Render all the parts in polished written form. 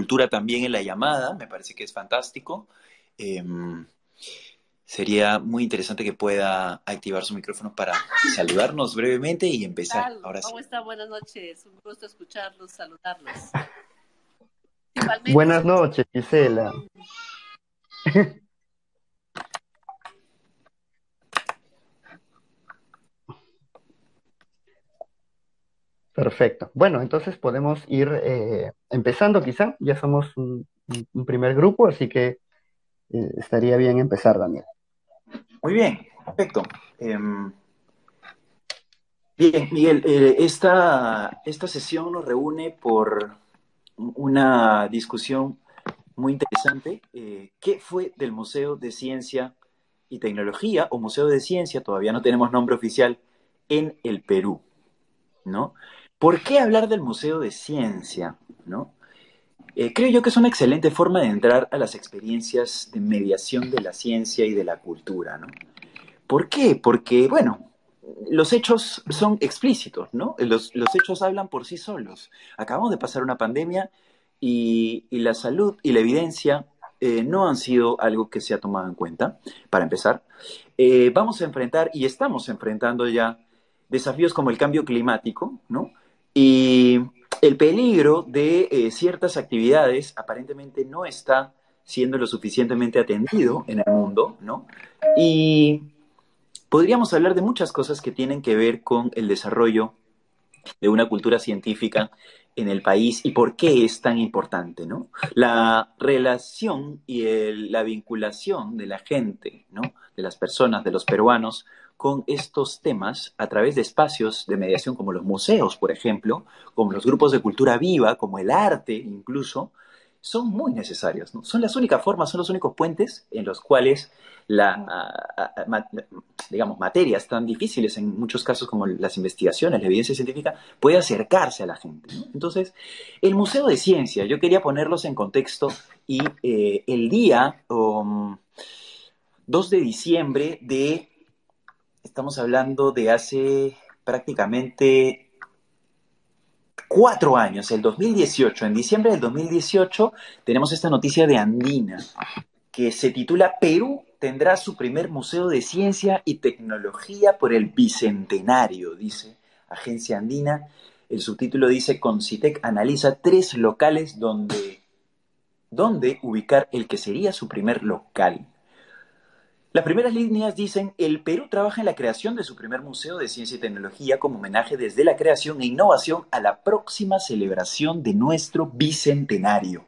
Cultura también en la llamada, me parece que es fantástico. Em, Sería muy interesante que pueda activar su micrófono para saludarnos brevemente y empezar. Tal? Ahora sí. ¿Cómo está? Buenas noches. Un gusto escucharlos, saludarlos. Igualmente, Buenas noches, Gisela. Perfecto. Bueno, entonces podemos ir empezando quizá. Ya somos un primer grupo, así que estaría bien empezar, Daniel. Muy bien, perfecto. Bien, Miguel, esta sesión nos reúne por una discusión muy interesante. ¿Qué fue del Museo de Ciencia y Tecnología o Museo de Ciencia? Todavía no tenemos nombre oficial en el Perú, ¿no? ¿Por qué hablar del Museo de Ciencia, ¿no? Creo yo que es una excelente forma de entrar a las experiencias de mediación de la ciencia y de la cultura, ¿no? ¿Por qué? Porque, bueno, los hechos son explícitos, ¿no? Los hechos hablan por sí solos. Acabamos de pasar una pandemia y la salud y la evidencia no han sido algo que se ha tomado en cuenta, para empezar. Vamos a enfrentar y estamos enfrentando ya desafíos como el cambio climático, ¿no? Y el peligro de ciertas actividades aparentemente no está siendo lo suficientemente atendido en el mundo, ¿no? Y podríamos hablar de muchas cosas que tienen que ver con el desarrollo de una cultura científica en el país y por qué es tan importante, ¿no? La relación y la vinculación de la gente, ¿no? De las personas, de los peruanos, con estos temas a través de espacios de mediación como los museos, por ejemplo, como los grupos de cultura viva, como el arte incluso, son muy necesarios, ¿no? Son las únicas formas, son los únicos puentes en los cuales digamos, materias tan difíciles en muchos casos como las investigaciones, la evidencia científica, puede acercarse a la gente, ¿no? Entonces, el Museo de Ciencia, yo quería ponerlos en contexto y el día 2 de diciembre estamos hablando de hace prácticamente 4 años, el 2018, en diciembre del 2018 tenemos esta noticia de Andina, que se titula Perú tendrá su primer museo de ciencia y tecnología por el bicentenario, dice Agencia Andina. El subtítulo dice Concitec analiza 3 locales donde ubicar el que sería su primer local. Las primeras líneas dicen, el Perú trabaja en la creación de su primer museo de ciencia y tecnología como homenaje desde la creación e innovación a la próxima celebración de nuestro bicentenario.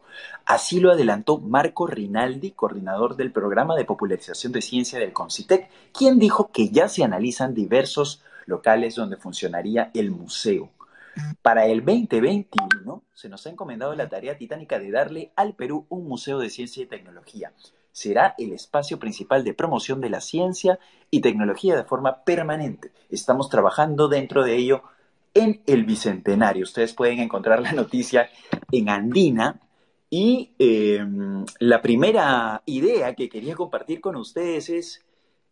Así lo adelantó Marco Rinaldi, coordinador del programa de popularización de ciencia del CONCITEC, quien dijo que ya se analizan diversos locales donde funcionaría el museo. Para el 2021 se nos ha encomendado la tarea titánica de darle al Perú un museo de ciencia y tecnología. Será el espacio principal de promoción de la ciencia y tecnología de forma permanente. Estamos trabajando dentro de ello en el Bicentenario. Ustedes pueden encontrar la noticia en Andina. Y la primera idea que quería compartir con ustedes es,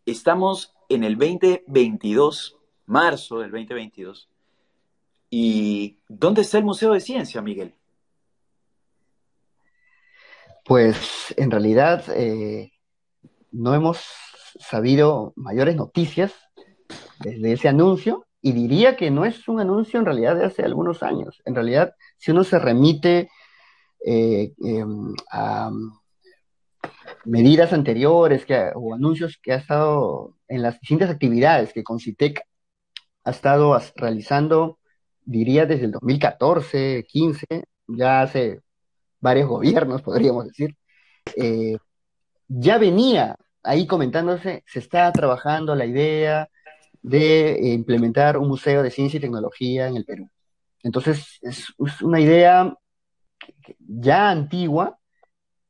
estamos en el 2022, marzo del 2022. ¿Y dónde está el Museo de Ciencia, Miguel? Pues en realidad no hemos sabido mayores noticias desde ese anuncio y diría que no es un anuncio en realidad de hace algunos años. En realidad, si uno se remite a medidas anteriores o anuncios que ha estado en las distintas actividades que Concitec ha estado realizando, diría desde el 2014, 15, ya hace varios gobiernos, podríamos decir, eh, ya venía ahí comentándose, se está trabajando la idea de implementar un museo de ciencia y tecnología en el Perú. Entonces, es una idea ya antigua,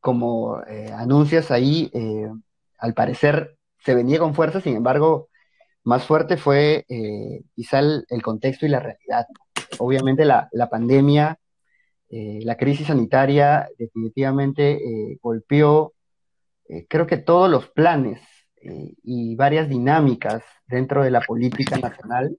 como anuncias ahí, al parecer se venía con fuerza, sin embargo, más fuerte fue quizá el contexto y la realidad. Obviamente la pandemia, la crisis sanitaria definitivamente golpeó, creo que todos los planes y varias dinámicas dentro de la política nacional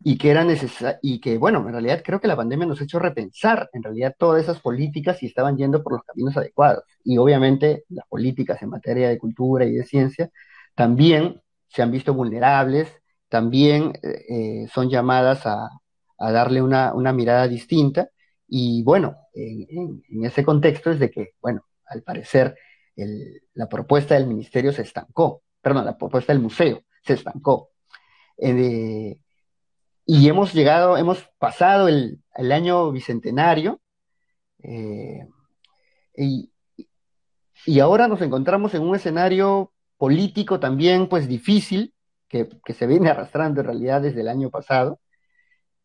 y que era necesario, y que, bueno, en realidad creo que la pandemia nos ha hecho repensar en realidad todas esas políticas si estaban yendo por los caminos adecuados. Y obviamente las políticas en materia de cultura y de ciencia también se han visto vulnerables, también son llamadas a darle una mirada distinta. Y bueno, en ese contexto es de que, bueno, al parecer la propuesta del ministerio se estancó, perdón, la propuesta del museo se estancó. Eh, y hemos pasado el año bicentenario, eh, y, y ahora nos encontramos en un escenario político también pues difícil, que se viene arrastrando en realidad desde el año pasado,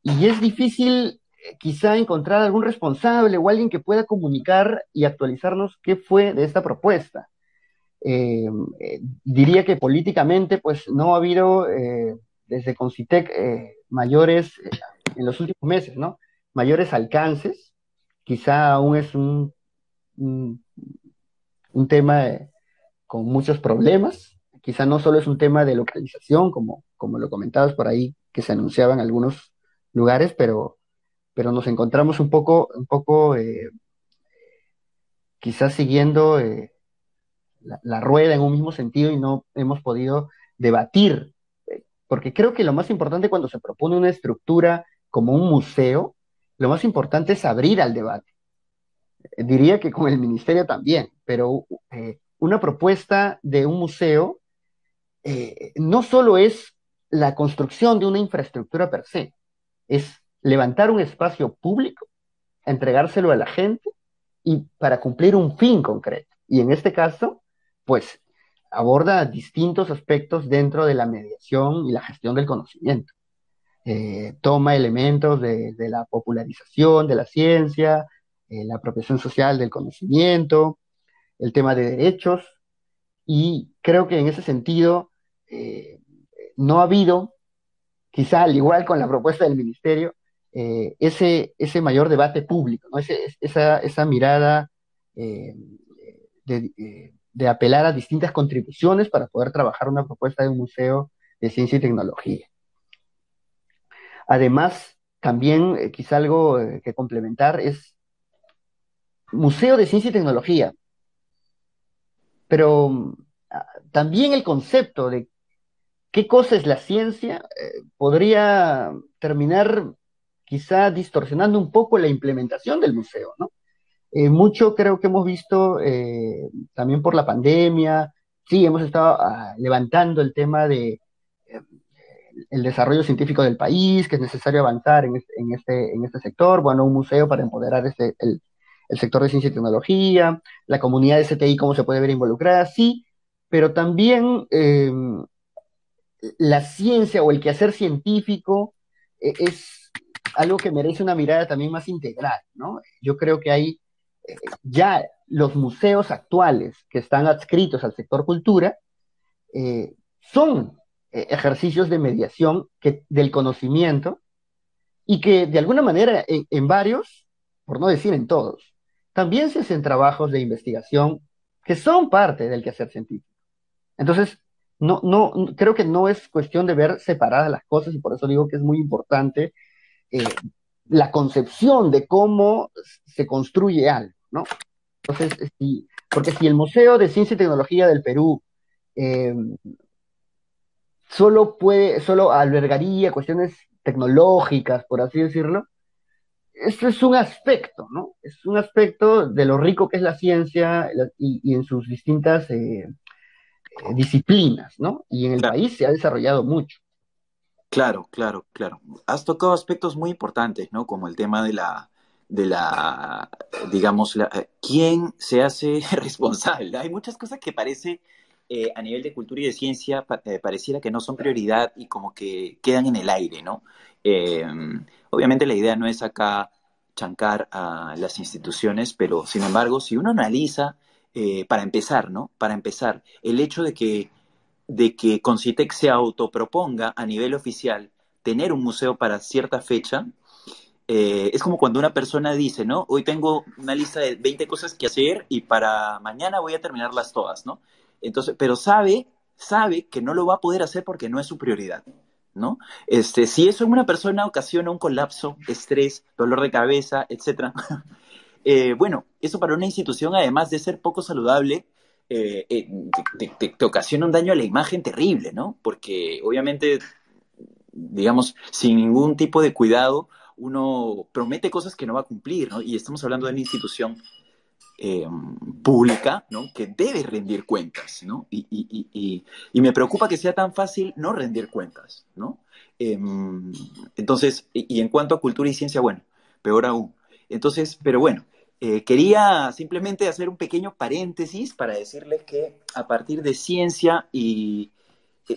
y es difícil quizá encontrar algún responsable o alguien que pueda comunicar y actualizarnos qué fue de esta propuesta. Diría que políticamente pues no ha habido desde Concitec mayores, en los últimos meses, ¿no? Mayores alcances, quizá aún es un, un tema con muchos problemas, quizá no solo es un tema de localización, como lo comentabas por ahí, que se anunciaba en algunos lugares, pero nos encontramos un poco quizás siguiendo la rueda en un mismo sentido y no hemos podido debatir, porque creo que lo más importante cuando se propone una estructura como un museo, lo más importante es abrir al debate. Diría que con el ministerio también, pero una propuesta de un museo no solo es la construcción de una infraestructura per se, es levantar un espacio público, entregárselo a la gente y para cumplir un fin concreto. Y en este caso, pues aborda distintos aspectos dentro de la mediación y la gestión del conocimiento. Toma elementos de la popularización de la ciencia, la apropiación social del conocimiento, el tema de derechos, y creo que en ese sentido eh, no ha habido, quizá al igual con la propuesta del ministerio, ese mayor debate público, ¿no? Esa mirada eh, de apelar a distintas contribuciones para poder trabajar una propuesta de un museo de ciencia y tecnología. Además, también quizá algo que complementar es museo de ciencia y tecnología, pero también el concepto de qué cosa es la ciencia podría terminar quizá distorsionando un poco la implementación del museo, ¿no? Mucho creo que hemos visto también por la pandemia, sí, hemos estado levantando el tema de el desarrollo científico del país, que es necesario avanzar en este sector, bueno, un museo para empoderar el sector de ciencia y tecnología, la comunidad de CTI, cómo se puede ver involucrada, sí, pero también la ciencia o el quehacer científico es algo que merece una mirada también más integral, ¿no? Yo creo que hay ya los museos actuales que están adscritos al sector cultura son ejercicios de mediación del conocimiento y que de alguna manera en varios, por no decir en todos, también se hacen trabajos de investigación que son parte del quehacer científico. Entonces, creo que no es cuestión de ver separadas las cosas y por eso digo que es muy importante eh, la concepción de cómo se construye algo, ¿no? Entonces, porque si el Museo de Ciencia y Tecnología del Perú eh, solo albergaría cuestiones tecnológicas, por así decirlo, eso es un aspecto, ¿no? Es un aspecto de lo rico que es la ciencia y en sus distintas disciplinas, ¿no? Y en el Claro, país se ha desarrollado mucho. claro, claro, claro. Has tocado aspectos muy importantes, ¿no? Como el tema de la, digamos, quién se hace responsable. Hay muchas cosas que parece, a nivel de cultura y de ciencia, pareciera que no son prioridad y como que quedan en el aire, ¿no? Eh, Obviamente la idea no es acá chancar a las instituciones, pero sin embargo, si uno analiza, para empezar, ¿no? Para empezar, el hecho de que Concitec se autoproponga a nivel oficial tener un museo para cierta fecha, es como cuando una persona dice, ¿no? Hoy tengo una lista de 20 cosas que hacer y para mañana voy a terminarlas todas, ¿no? Entonces, pero sabe que no lo va a poder hacer porque no es su prioridad. ¿no? Si eso en una persona ocasiona un colapso, estrés, dolor de cabeza, etcétera, bueno, eso para una institución, además de ser poco saludable, te ocasiona un daño a la imagen terrible, ¿no? Porque obviamente, digamos, sin ningún tipo de cuidado, uno promete cosas que no va a cumplir, ¿no? Y estamos hablando de una institución eh, pública, ¿no? Que debe rendir cuentas, ¿no? Y me preocupa que sea tan fácil no rendir cuentas, ¿no? Eh, entonces, y en cuanto a cultura y ciencia, bueno, peor aún. Entonces, pero bueno, quería simplemente hacer un pequeño paréntesis para decirles que a partir de ciencia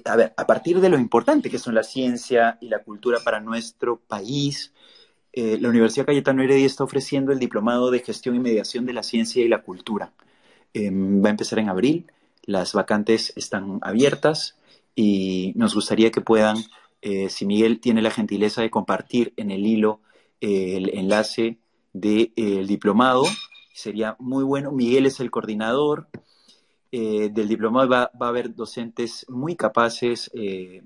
a ver, a partir de lo importante que son la ciencia y la cultura para nuestro país, la Universidad Cayetano Heredia está ofreciendo el Diplomado de Gestión y Mediación de la Ciencia y la Cultura. Va a empezar en abril, las vacantes están abiertas y nos gustaría que puedan, si Miguel tiene la gentileza de compartir en el hilo el enlace del diplomado, sería muy bueno. Miguel es el coordinador del diplomado, va a haber docentes muy capaces,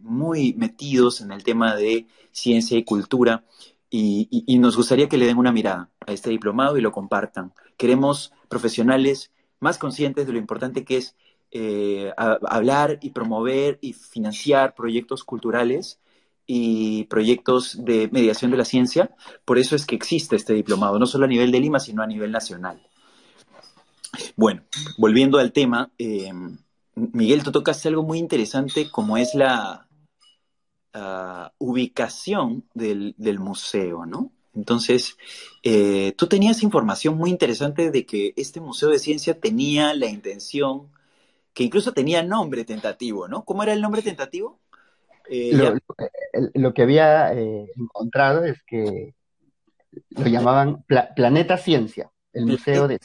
muy metidos en el tema de ciencia y cultura y nos gustaría que le den una mirada a este diplomado y lo compartan. Queremos profesionales más conscientes de lo importante que es hablar y promover y financiar proyectos culturales y proyectos de mediación de la ciencia. Por eso es que existe este diplomado, no solo a nivel de Lima, sino a nivel nacional. Bueno, volviendo al tema, Miguel, tú tocaste algo muy interesante como es la ubicación del museo, ¿no? Entonces, tú tenías información muy interesante de que este Museo de Ciencia tenía la intención, que incluso tenía nombre tentativo, ¿no? ¿Cómo era el nombre tentativo? Lo, Ya, lo- lo que había encontrado es que lo llamaban Planeta Ciencia, el Museo Planeta, de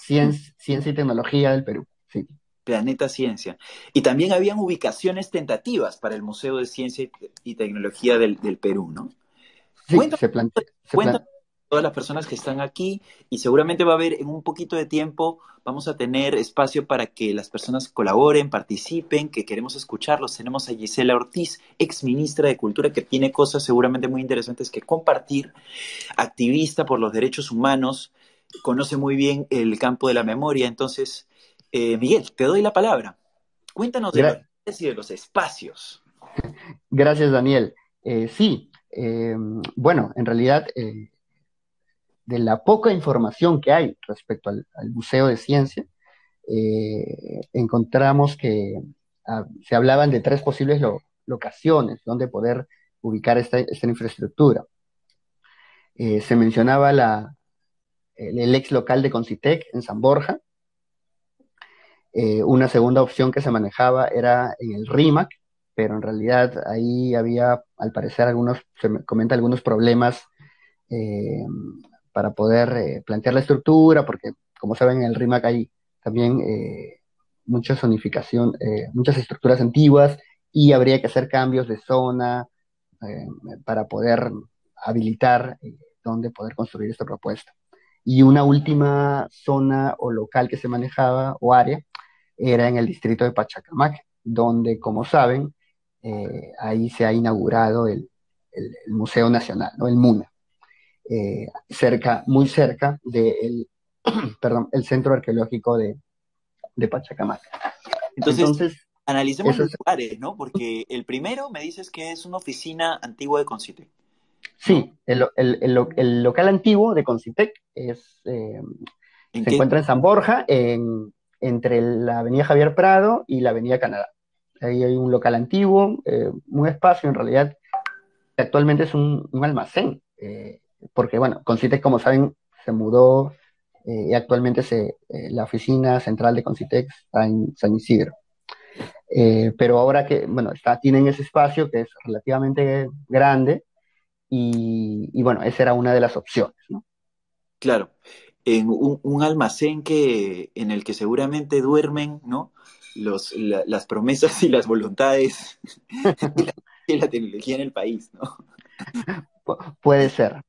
Ciencia y Tecnología del Perú. Sí, Planeta Ciencia. Y también habían ubicaciones tentativas para el Museo de Ciencia y Tecnología del Perú, ¿no? sí, Cuéntame, se cuéntame plan- a todas las personas que están aquí y seguramente va a haber en un poquito de tiempo, vamos a tener espacio para que las personas colaboren, participen, que queremos escucharlos. Tenemos a Gisela Ortiz, ex ministra de Cultura, que tiene cosas seguramente muy interesantes que compartir, activista por los derechos humanos, conoce muy bien el campo de la memoria. Entonces, Miguel, te doy la palabra. Cuéntanos de los gra- lugares y de los espacios. Gracias, Daniel. Sí, bueno, en realidad, de la poca información que hay respecto al Museo de Ciencia, encontramos que se hablaban de tres posibles locaciones donde poder ubicar esta infraestructura. Se mencionaba el ex local de Concitec en San Borja. Una segunda opción que se manejaba era en el RIMAC, pero en realidad ahí había, al parecer, se me comenta algunos problemas eh, para poder plantear la estructura, porque como saben, en el RIMAC hay también mucha zonificación, muchas estructuras antiguas y habría que hacer cambios de zona eh, para poder habilitar dónde poder construir esta propuesta. Y una última zona o local que se manejaba o área era en el distrito de Pachacamac, donde, como saben, ahí se ha inaugurado el Museo Nacional, ¿no? El MUNA, muy cerca del, perdón, el Centro Arqueológico de Pachacamac. Entonces, Entonces, analicemos eso los es, lugares, ¿no? Porque el primero me dices que es una oficina antigua de Concite, ¿no? sí, el local antiguo de Concitec ¿En se qué? encuentra en San Borja, entre la Avenida Javier Prado y la Avenida Canadá. Ahí hay un local antiguo, un espacio en realidad que actualmente es un almacén, porque bueno, Concitec, como saben, se mudó y actualmente la oficina central de Concitec está en San Isidro. Pero ahora que, bueno, tienen ese espacio que es relativamente grande y bueno, esa era una de las opciones, ¿no? Claro, en un almacén en el que seguramente duermen, ¿no? Las promesas y las voluntades de la tecnología en el país, ¿no? Puede ser,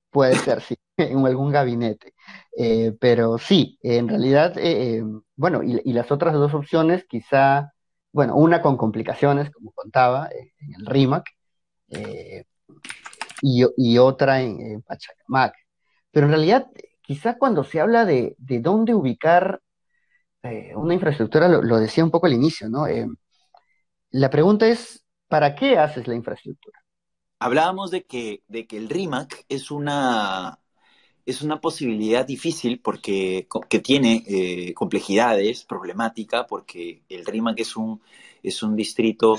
sí, en algún gabinete. Pero sí, en realidad, bueno, y las otras dos opciones, quizá, bueno, una con complicaciones, como contaba, en el RIMAC, eh, y otra en Pachacamac. Pero en realidad, quizá cuando se habla de dónde ubicar una infraestructura, lo decía un poco al inicio, ¿no? La pregunta es, ¿para qué haces la infraestructura? Hablábamos de que el RIMAC es una posibilidad difícil porque que tiene complejidades, problemática, porque el RIMAC es un distrito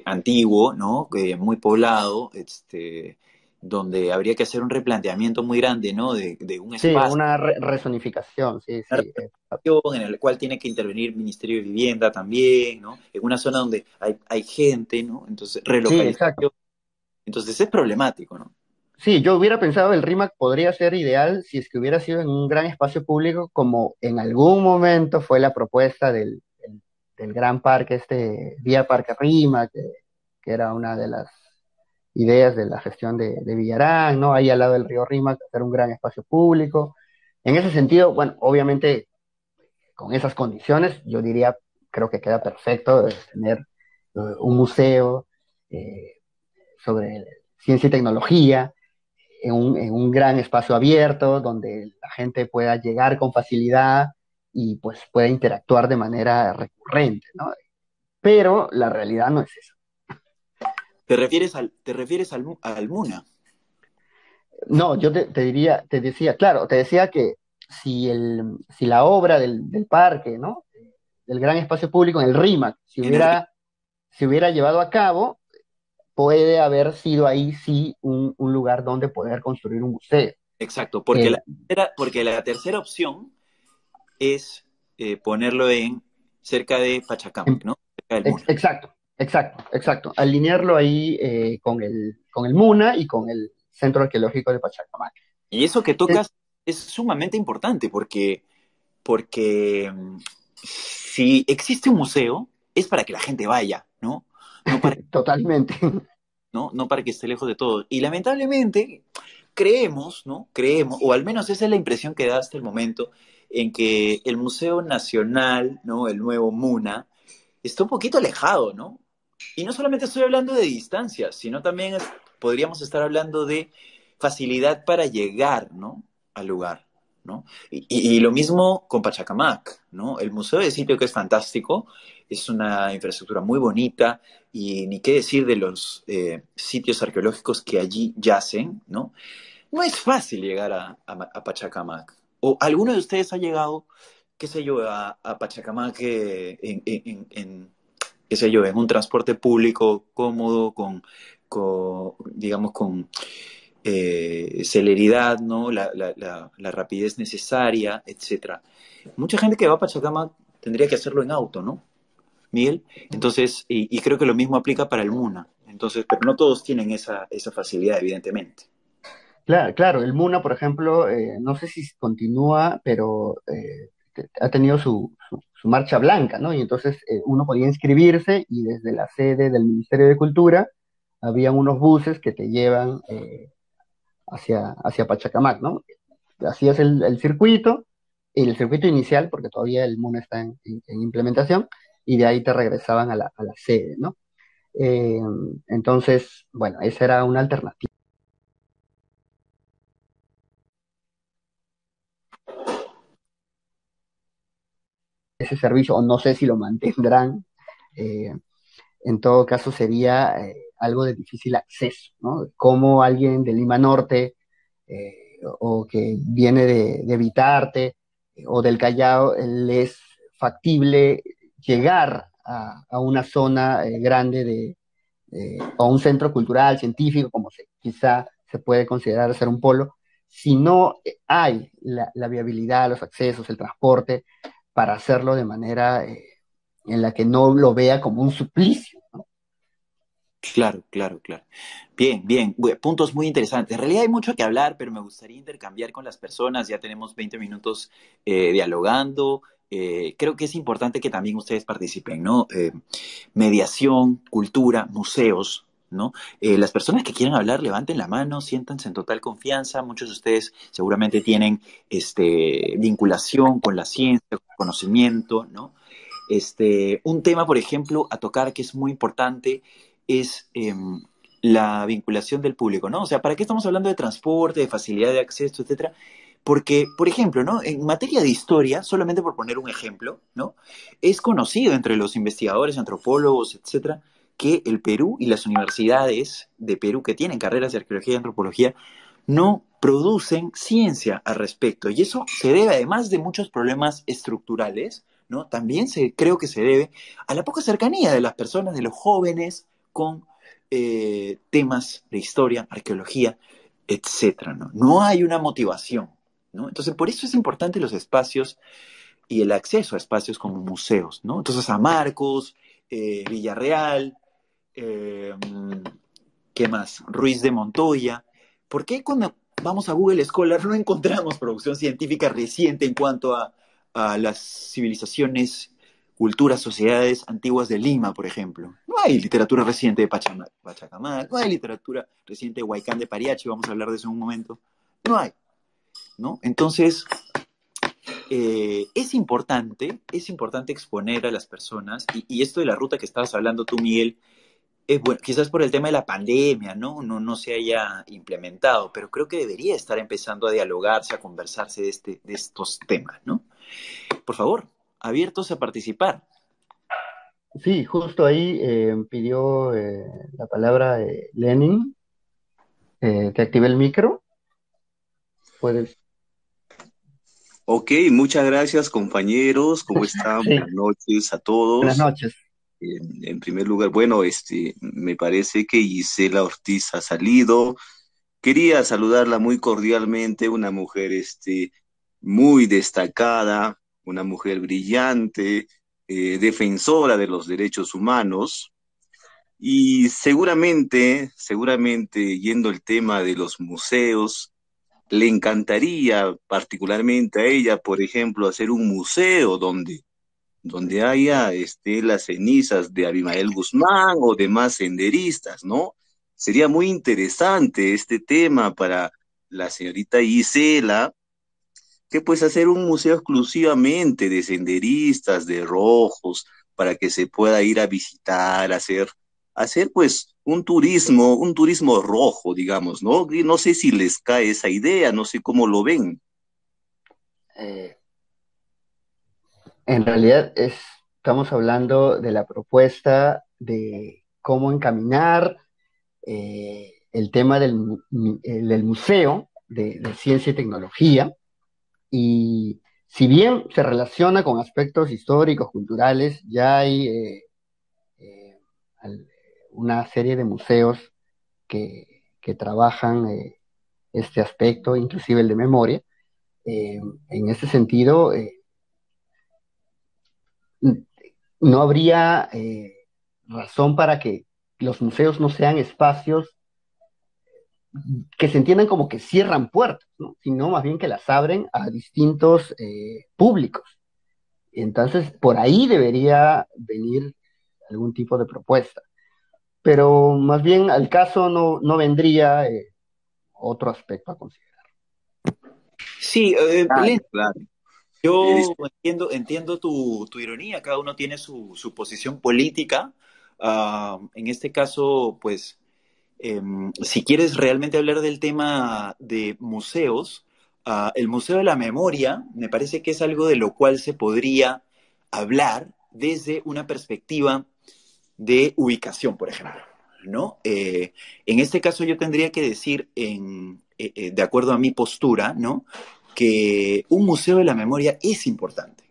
antiguo, ¿no? Muy poblado, donde habría que hacer un replanteamiento muy grande, ¿no? De un Sí, espacio, una rezonificación, sí, una sí. en el cual tiene que intervenir el Ministerio de Vivienda también, ¿no? En una zona donde hay gente, ¿no? Entonces, Sí, exacto. relocalización. Entonces es problemático, ¿no? Sí, yo hubiera pensado el RIMAC podría ser ideal si es que hubiera sido en un gran espacio público, como en algún momento fue la propuesta del gran parque, Vía Parque RIMAC, que era una de las ideas de la gestión de Villarán, ¿no? Ahí al lado del río Rímac, hacer un gran espacio público. En ese sentido, bueno, obviamente con esas condiciones, yo diría, creo que queda perfecto tener un museo eh, sobre ciencia y tecnología en un gran espacio abierto donde la gente pueda llegar con facilidad y pues pueda interactuar de manera recurrente, ¿no? Pero la realidad no es esa. Te refieres al MUNA. No, yo te diría, te decía, claro, te decía que si la obra del parque, ¿no? Del gran espacio público en el RIMAC, En el se hubiera llevado a cabo, puede haber sido ahí sí un lugar donde poder construir un museo. Exacto, porque Eh, la tercera opción es ponerlo en cerca de Pachacamac, em- ¿no? Cerca del MUNA. exacto, exacto, exacto. Alinearlo ahí con el MUNA y con el Centro Arqueológico de Pachacamac. Y eso que Eh, tocas es sumamente importante porque si existe un museo es para que la gente vaya, ¿no? No para, Totalmente. no para que esté lejos de todo. Y lamentablemente creemos, ¿no? Creemos, o al menos esa es la impresión que da hasta el momento, en que el Museo Nacional, ¿no? El nuevo MUNA, está un poquito alejado, ¿no? Y no solamente estoy hablando de distancia, sino también podríamos estar hablando de facilidad para llegar, ¿no? Al lugar, ¿no? Y lo mismo con Pachacamac, ¿no? El museo de sitio que es fantástico, es una infraestructura muy bonita y ni qué decir de los sitios arqueológicos que allí yacen, ¿no? No es fácil llegar a Pachacamac. ¿O alguno de ustedes ha llegado, qué sé yo, a Pachacamac qué sé yo, en un transporte público cómodo, digamos, con celeridad, ¿no? La rapidez necesaria, etcétera? Mucha gente que va a Pachacamac tendría que hacerlo en auto, ¿no, Miguel? Entonces, y creo que lo mismo aplica para el MUNA. Entonces, pero no todos tienen esa facilidad, evidentemente. Claro, claro, el MUNA, por ejemplo, no sé si continúa, pero ha tenido su marcha blanca, ¿no? Y entonces uno podía inscribirse y desde la sede del Ministerio de Cultura habían unos buses que te llevan hacia Pachacamac, ¿no? Hacías el circuito, el circuito inicial, porque todavía el MUNA está en implementación, y de ahí te regresaban a la sede, ¿no? Eh, entonces, bueno, esa era una alternativa. Ese servicio, o no sé si lo mantendrán, eh, en todo caso sería algo de difícil acceso, ¿no? Como alguien de Lima Norte o que viene de Vitarte o del Callao, le es factible llegar a una zona grande o un centro cultural, científico, como quizá se puede considerar ser un polo, si no hay la viabilidad, los accesos, el transporte para hacerlo de manera en la que no lo vea como un suplicio. Claro, claro, claro. Bien, bien. Puntos muy interesantes. En realidad hay mucho que hablar, pero me gustaría intercambiar con las personas. Ya tenemos 20 minutos dialogando. Creo que es importante que también ustedes participen, ¿no? Mediación, cultura, museos, ¿no? Las personas que quieran hablar, levanten la mano, siéntanse en total confianza. Muchos de ustedes seguramente tienen vinculación con la ciencia, con el conocimiento, ¿no? Un tema, por ejemplo, a tocar que es muy importante es la vinculación del público, ¿no? O sea, ¿para qué estamos hablando de transporte, de facilidad de acceso, etcétera? Porque, por ejemplo, ¿no? En materia de historia, solamente por poner un ejemplo, ¿no? Es conocido entre los investigadores, antropólogos, etcétera, que el Perú y las universidades de Perú que tienen carreras de arqueología y antropología no producen ciencia al respecto. Y eso se debe, además de muchos problemas estructurales, ¿no? También creo que se debe a la poca cercanía de las personas, de los jóvenes, con temas de historia, arqueología, etcétera, ¿no? No hay una motivación, ¿no? Entonces, por eso es importante los espacios y el acceso a espacios como museos, ¿no? Entonces, a Marcos, Villarreal, eh, ¿qué más? Ruiz de Montoya. ¿Por qué cuando vamos a Google Scholar no encontramos producción científica reciente en cuanto a las civilizaciones, culturas, sociedades antiguas de Lima, por ejemplo? No hay literatura reciente de Pachacamal, no hay literatura reciente de Huaycán de Pariachi, vamos a hablar de eso en un momento. No hay, ¿no? Entonces, es importante exponer a las personas, y esto de la ruta que estabas hablando tú, Miguel, bueno, quizás por el tema de la pandemia, ¿no? No se haya implementado, pero creo que debería estar empezando a dialogarse, a conversarse de estos temas, ¿no? Por favor, abiertos a participar. Sí, justo ahí pidió la palabra Lenin. Te activé el micro. Puedes. Ok, muchas gracias compañeros, ¿cómo están? Sí, Buenas noches a buenas todos. noches. En primer lugar, bueno, me parece que Gisela Ortiz ha salido. Quería saludarla muy cordialmente, una mujer muy destacada, una mujer brillante, defensora de los derechos humanos. Y seguramente, yendo el tema de los museos, le encantaría particularmente a ella, por ejemplo, hacer un museo donde haya las cenizas de Abimael Guzmán o demás senderistas, ¿no? Sería muy interesante este tema para la señorita Gisela, que pues hacer un museo exclusivamente de senderistas, de rojos, para que se pueda ir a visitar, hacer pues un turismo rojo, digamos, ¿no? Y no sé si les cae esa idea, no sé cómo lo ven. Eh, en realidad estamos hablando de la propuesta de cómo encaminar el tema del museo de ciencia y tecnología. Y si bien se relaciona con aspectos históricos, culturales, ya hay eh, al- una serie de museos que trabajan este aspecto, inclusive el de memoria. En ese sentido, no habría razón para que los museos no sean espacios que se entiendan como que cierran puertas, ¿no? Sino más bien que las abren a distintos públicos. Entonces, por ahí debería venir algún tipo de propuesta. Pero más bien al caso no vendría otro aspecto a considerar. Sí, Claro, claro. Eh, yo entiendo tu ironía, cada uno tiene su posición política. En este caso, pues, si quieres realmente hablar del tema de museos, el Museo de la Memoria me parece que es algo de lo cual se podría hablar desde una perspectiva de ubicación, por ejemplo, ¿no? En este caso yo tendría que decir, de acuerdo a mi postura, ¿no? Que un museo de la memoria es importante,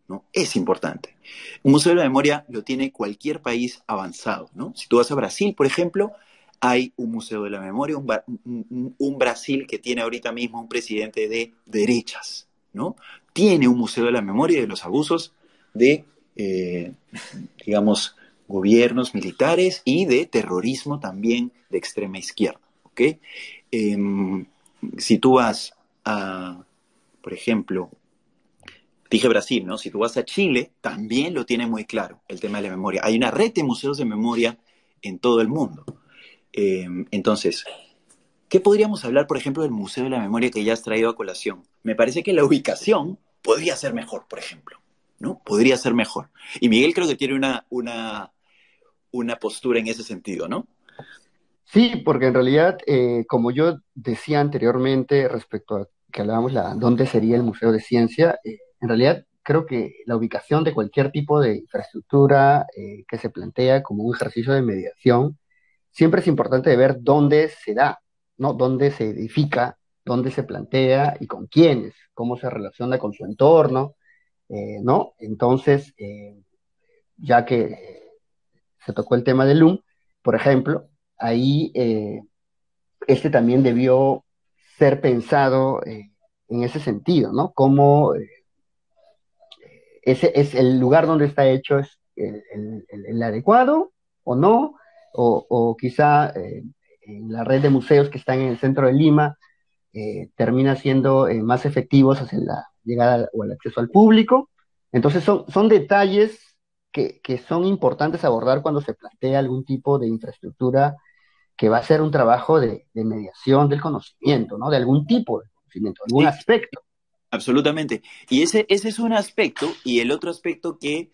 ¿no? Es importante. Un museo de la memoria lo tiene cualquier país avanzado, ¿no? Si tú vas a Brasil, por ejemplo, hay un museo de la memoria, un Brasil que tiene ahorita mismo un presidente de derechas, ¿no? Tiene un museo de la memoria y de los abusos de, digamos, gobiernos militares y de terrorismo también de extrema izquierda, ¿ok? Eh, si tú vas a, por ejemplo, dije Brasil, ¿no? Si tú vas a Chile, también lo tiene muy claro el tema de la memoria. Hay una red de museos de memoria en todo el mundo. Entonces, ¿qué podríamos hablar, por ejemplo, del Museo de la Memoria que ya has traído a colación? Me parece que la ubicación podría ser mejor, por ejemplo, ¿no? Podría ser mejor. Y Miguel creo que tiene una postura en ese sentido, ¿no? Sí, porque en realidad, como yo decía anteriormente respecto a que hablábamos dónde sería el Museo de Ciencia, en realidad creo que la ubicación de cualquier tipo de infraestructura que se plantea como un ejercicio de mediación, siempre es importante ver dónde se da, ¿no? Dónde se edifica, dónde se plantea y con quiénes, cómo se relaciona con su entorno, ¿no? Entonces, ya que se tocó el tema del LUM, por ejemplo, ahí este también debió ser pensado en ese sentido, ¿no? Cómo ese es el lugar donde está hecho es el adecuado o no, o quizá en la red de museos que están en el centro de Lima termina siendo más efectivos hacia la llegada o el acceso al público. Entonces son detalles que son importantes abordar cuando se plantea algún tipo de infraestructura que va a ser un trabajo de mediación del conocimiento, ¿no? De algún tipo de conocimiento, algún Sí, aspecto. absolutamente. Y ese es un aspecto, y el otro aspecto que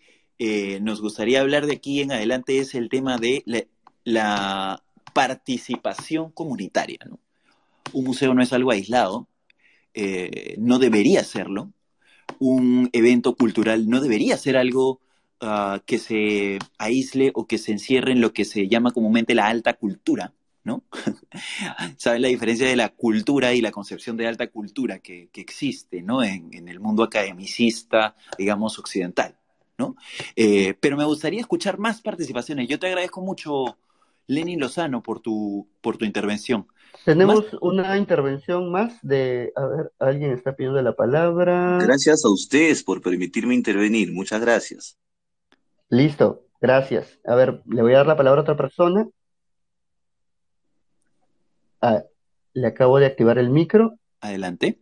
nos gustaría hablar de aquí en adelante es el tema de la participación comunitaria, ¿no? Un museo no es algo aislado, no debería serlo. Un evento cultural no debería ser algo que se aísle o que se encierre en lo que se llama comúnmente la alta cultura, ¿no? ¿Sabes la diferencia de la cultura y la concepción de alta cultura que existe, ¿no? En el mundo academicista, digamos, occidental, ¿no? Pero me gustaría escuchar más participaciones. Yo te agradezco mucho, Lenin Lozano, por tu intervención. Más, Tenemos una intervención más a ver, alguien está pidiendo la palabra. Gracias a ustedes por permitirme intervenir. Muchas gracias. Listo, gracias. A ver, le voy a dar la palabra a otra persona. Ah, le acabo de activar el micro. adelante.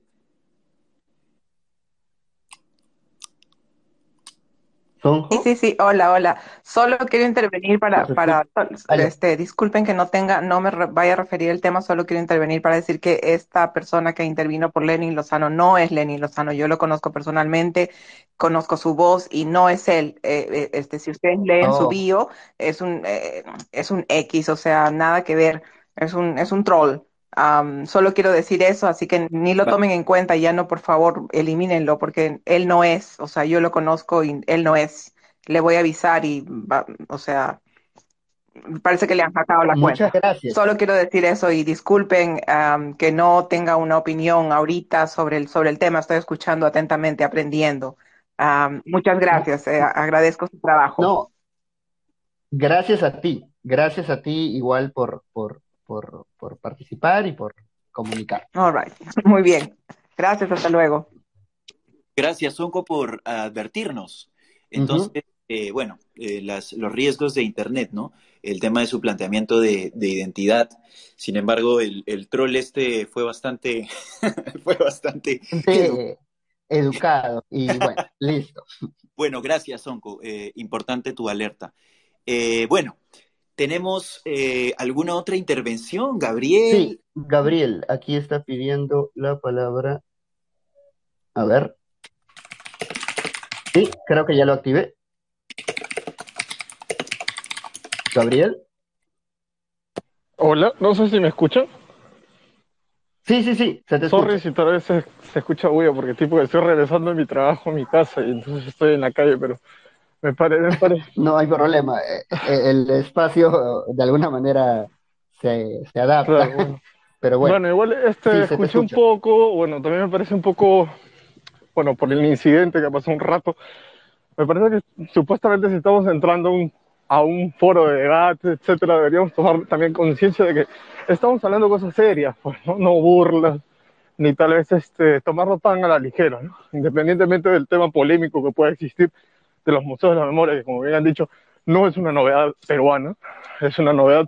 Sonjo, Sí, sí, sí, hola, hola. Solo quiero intervenir nos escucha. Aló. disculpen que no me vaya a referir el tema, solo quiero intervenir para decir que esta persona que intervino por Lenin Lozano no es Lenin Lozano. Yo lo conozco personalmente, conozco su voz y no es él. Si ustedes leen su Oh, bio, es un X, o sea, nada que ver, es un troll. Solo quiero decir eso, así que ni lo tomen en cuenta, ya no, por favor, elimínenlo, porque él no es, o sea, yo lo conozco y él no es. Le voy a avisar o sea, parece que le han sacado la muchas cuenta. gracias. Solo quiero decir eso y disculpen que no tenga una opinión ahorita sobre el tema, estoy escuchando atentamente, aprendiendo. Muchas No, gracias, agradezco su trabajo. no, gracias a ti igual por participar y por comunicar. All right, muy bien. Gracias, hasta luego. Gracias, Sonko, por advertirnos. Ujú. Entonces, bueno, los riesgos de Internet, ¿no? El tema de su planteamiento de identidad. Sin embargo, el troll este fue bastante, fue bastante Bastante educado y bueno, listo. bueno. Gracias, Sonko. Importante tu alerta. Bueno, ¿tenemos alguna otra intervención, Sí, Gabriel? Gabriel, aquí está pidiendo la palabra. A ver, sí, creo que ya lo activé. Gabriel. Hola, no sé si me escuchan. Sí, sí, sí, se te Sorry escucha. si tal vez se escucha bulla porque tipo estoy regresando de mi trabajo a mi casa y entonces estoy en la calle, pero me parece. No hay problema. El espacio de alguna manera se adapta, Claro, bueno. pero bueno, Bueno, igual sí, se te escuché un escucha. poco, bueno, también me parece un poco, bueno, por el incidente que pasó un rato, me parece que supuestamente si estamos entrando a un foro de debate, etcétera, deberíamos tomar también conciencia de que estamos hablando de cosas serias, pues, ¿no? No burlas, ni tal vez tomarlo tan a la ligera, ¿no? Independientemente del tema polémico que pueda existir de los museos de la memoria, que como bien han dicho, no es una novedad peruana, es una novedad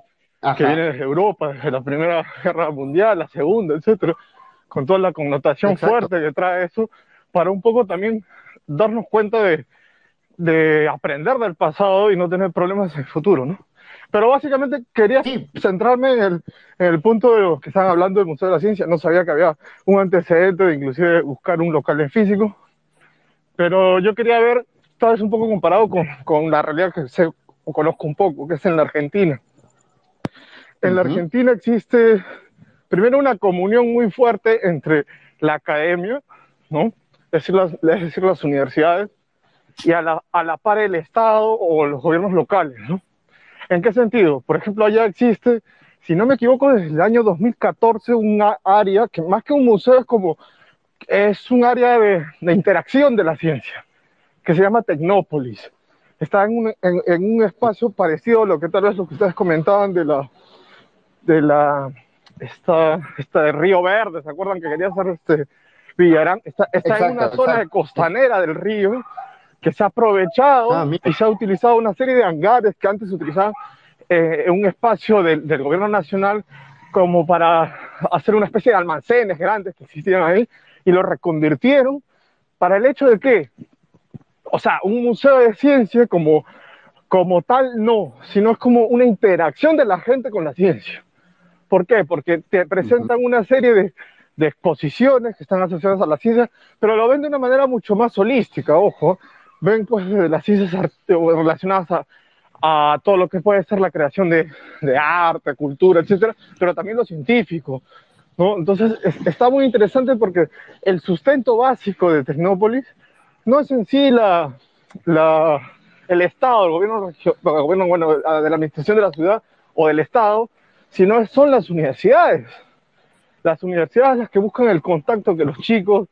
que viene Ajá, desde Europa, desde la Primera Guerra Mundial, la Segunda, etcétera, con toda la connotación exacto. fuerte que trae eso, para un poco también darnos cuenta de aprender del pasado y no tener problemas en el futuro, ¿no? Pero básicamente quería Sí, centrarme en el punto de los que estaban hablando del Museo de la Ciencia. No sabía que había un antecedente de inclusive buscar un local en físico, pero yo quería ver, tal vez un poco comparado con la realidad que sé o conozco un poco, que es en la Argentina. en la Ujú. Argentina existe primero una comunión muy fuerte entre la academia, ¿no? Es decir, las universidades, y a la par el Estado o los gobiernos locales, ¿no? ¿En qué sentido? Por ejemplo, allá existe, si no me equivoco, desde el año 2014 una área que más que un museo es un área de interacción de la ciencia, que se llama Tecnópolis. Está en un espacio parecido a lo que tal vez lo que ustedes comentaban esta de Río Verde, ¿se acuerdan que quería hacer Villarán? Está en una Exacto, zona de exacto. costanera del río que se ha aprovechado Ah, y mira. se ha utilizado una serie de hangares que antes se utilizaban en un espacio del gobierno nacional como para hacer una especie de almacenes grandes que existían ahí y lo reconvirtieron para el hecho de que, o sea, un museo de ciencia como tal no, sino es como una interacción de la gente con la ciencia. ¿Por qué? Porque te Ujú. presentan una serie de exposiciones que están asociadas a la ciencia, pero lo ven de una manera mucho más holística, ojo. Ven pues las ciencias relacionadas a todo lo que puede ser la creación de arte, cultura, etcétera, pero también lo científico, ¿no? Entonces está muy interesante porque el sustento básico de Tecnópolis no es en sí la, el Estado, el gobierno, bueno, de la administración de la ciudad o del Estado, sino son las universidades. Las universidades las que buscan el contacto que los chicos,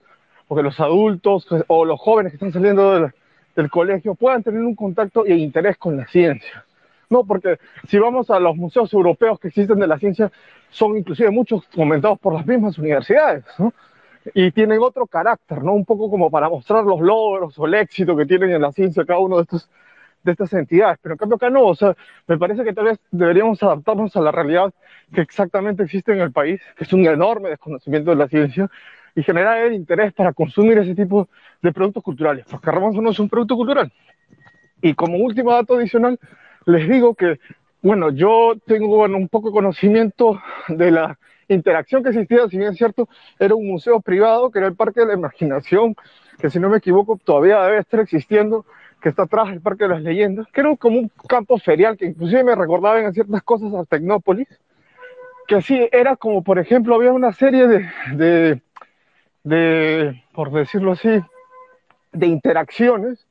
o que los adultos, o los jóvenes que están saliendo del colegio puedan tener un contacto e interés con la ciencia. No, porque si vamos a los museos europeos que existen de la ciencia, son inclusive muchos fomentados por las mismas universidades, ¿no? Y tienen otro carácter, ¿no? Un poco como para mostrar los logros o el éxito que tienen en la ciencia cada uno de estas entidades, pero en cambio acá no, o sea, me parece que tal vez deberíamos adaptarnos a la realidad que exactamente existe en el país, que es un enorme desconocimiento de la ciencia, y generar el interés para consumir ese tipo de productos culturales, porque Ramón no es un producto cultural. Y como último dato adicional, les digo que, bueno, yo tengo bueno, un poco de conocimiento de la interacción que existía, si bien es cierto, era un museo privado, que era el Parque de la Imaginación, que si no me equivoco todavía debe estar existiendo, que está atrás del Parque de las Leyendas, que era como un campo ferial, que inclusive me recordaba en ciertas cosas a Tecnópolis, que sí, era como, por ejemplo, había una serie por decirlo así, de interacciones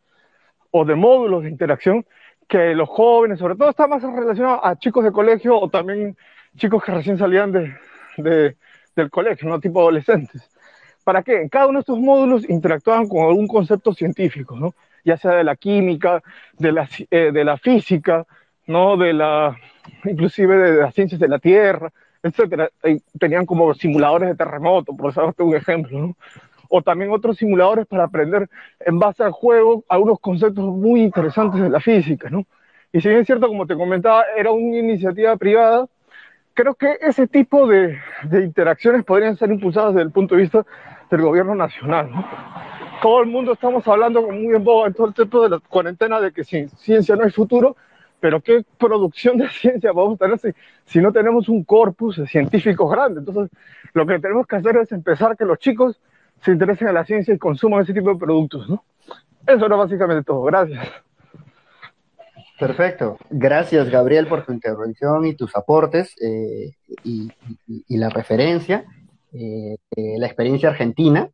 o de módulos de interacción que los jóvenes, sobre todo está más relacionado a chicos de colegio o también chicos que recién salían de, del colegio, ¿no? Tipo adolescentes. ¿Para qué? En cada uno de estos módulos interactuaban con algún concepto científico, ¿no? Ya sea de la química, de la física, ¿no? Inclusive de las ciencias de la Tierra, etcétera. Y tenían como simuladores de terremoto, por darte un ejemplo, ¿no? O también otros simuladores para aprender en base al juego algunos conceptos muy interesantes de la física, ¿no? Y si bien es cierto, como te comentaba, era una iniciativa privada, creo que ese tipo de interacciones podrían ser impulsadas desde el punto de vista del gobierno nacional, ¿no? Todo el mundo estamos hablando muy en boga en todo el tiempo de la cuarentena de que sin ciencia no hay futuro, pero ¿qué producción de ciencia podemos tener si no tenemos un corpus de científicos grande? Entonces, lo que tenemos que hacer es empezar a que los chicos se interesen en la ciencia y consuman ese tipo de productos, ¿no? Eso era básicamente todo. Gracias. Perfecto. Gracias, Gabriel, por tu intervención y tus aportes y la referencia, la experiencia argentina.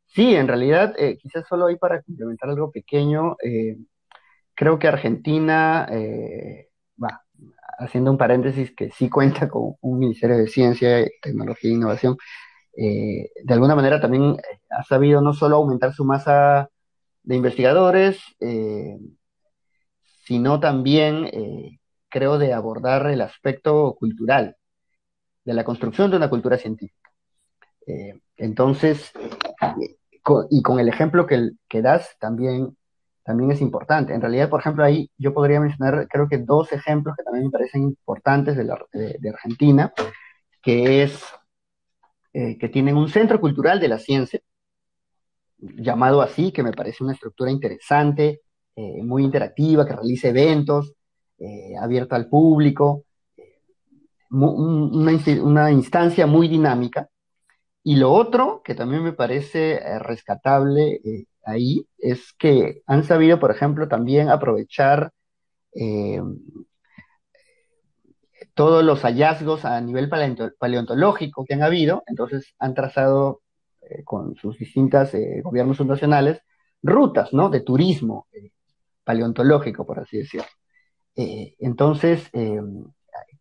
Sí, en realidad, quizás solo ahí para complementar algo pequeño, creo que Argentina, va, haciendo un paréntesis, que sí cuenta con un Ministerio de Ciencia, Tecnología e Innovación, de alguna manera también ha sabido no solo aumentar su masa de investigadores, sino también, creo, de abordar el aspecto cultural, de la construcción de una cultura científica. Entonces, y con el ejemplo que das, también es importante. En realidad, por ejemplo, ahí yo podría mencionar, creo que dos ejemplos que también me parecen importantes de Argentina, que es que tienen un centro cultural de la ciencia, llamado así, que me parece una estructura interesante, muy interactiva, que realiza eventos, abierta al público, una instancia muy dinámica. Y lo otro que también me parece rescatable ahí es que han sabido, por ejemplo, también aprovechar eh, todos los hallazgos a nivel paleontológico que han habido, entonces han trazado con sus distintas gobiernos subnacionales rutas, ¿no? De turismo paleontológico, por así decirlo. Entonces,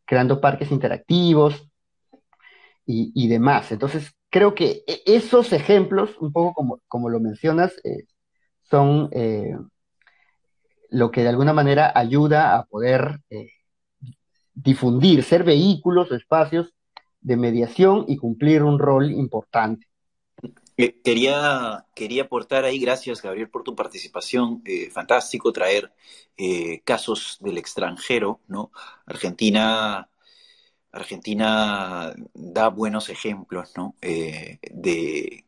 creando parques interactivos y demás. Entonces, creo que esos ejemplos, un poco como lo mencionas, son lo que de alguna manera ayuda a poder difundir, ser vehículos o espacios de mediación y cumplir un rol importante. Quería aportar ahí, gracias Gabriel por tu participación, fantástico traer casos del extranjero, ¿no? Argentina, Argentina da buenos ejemplos, ¿no? De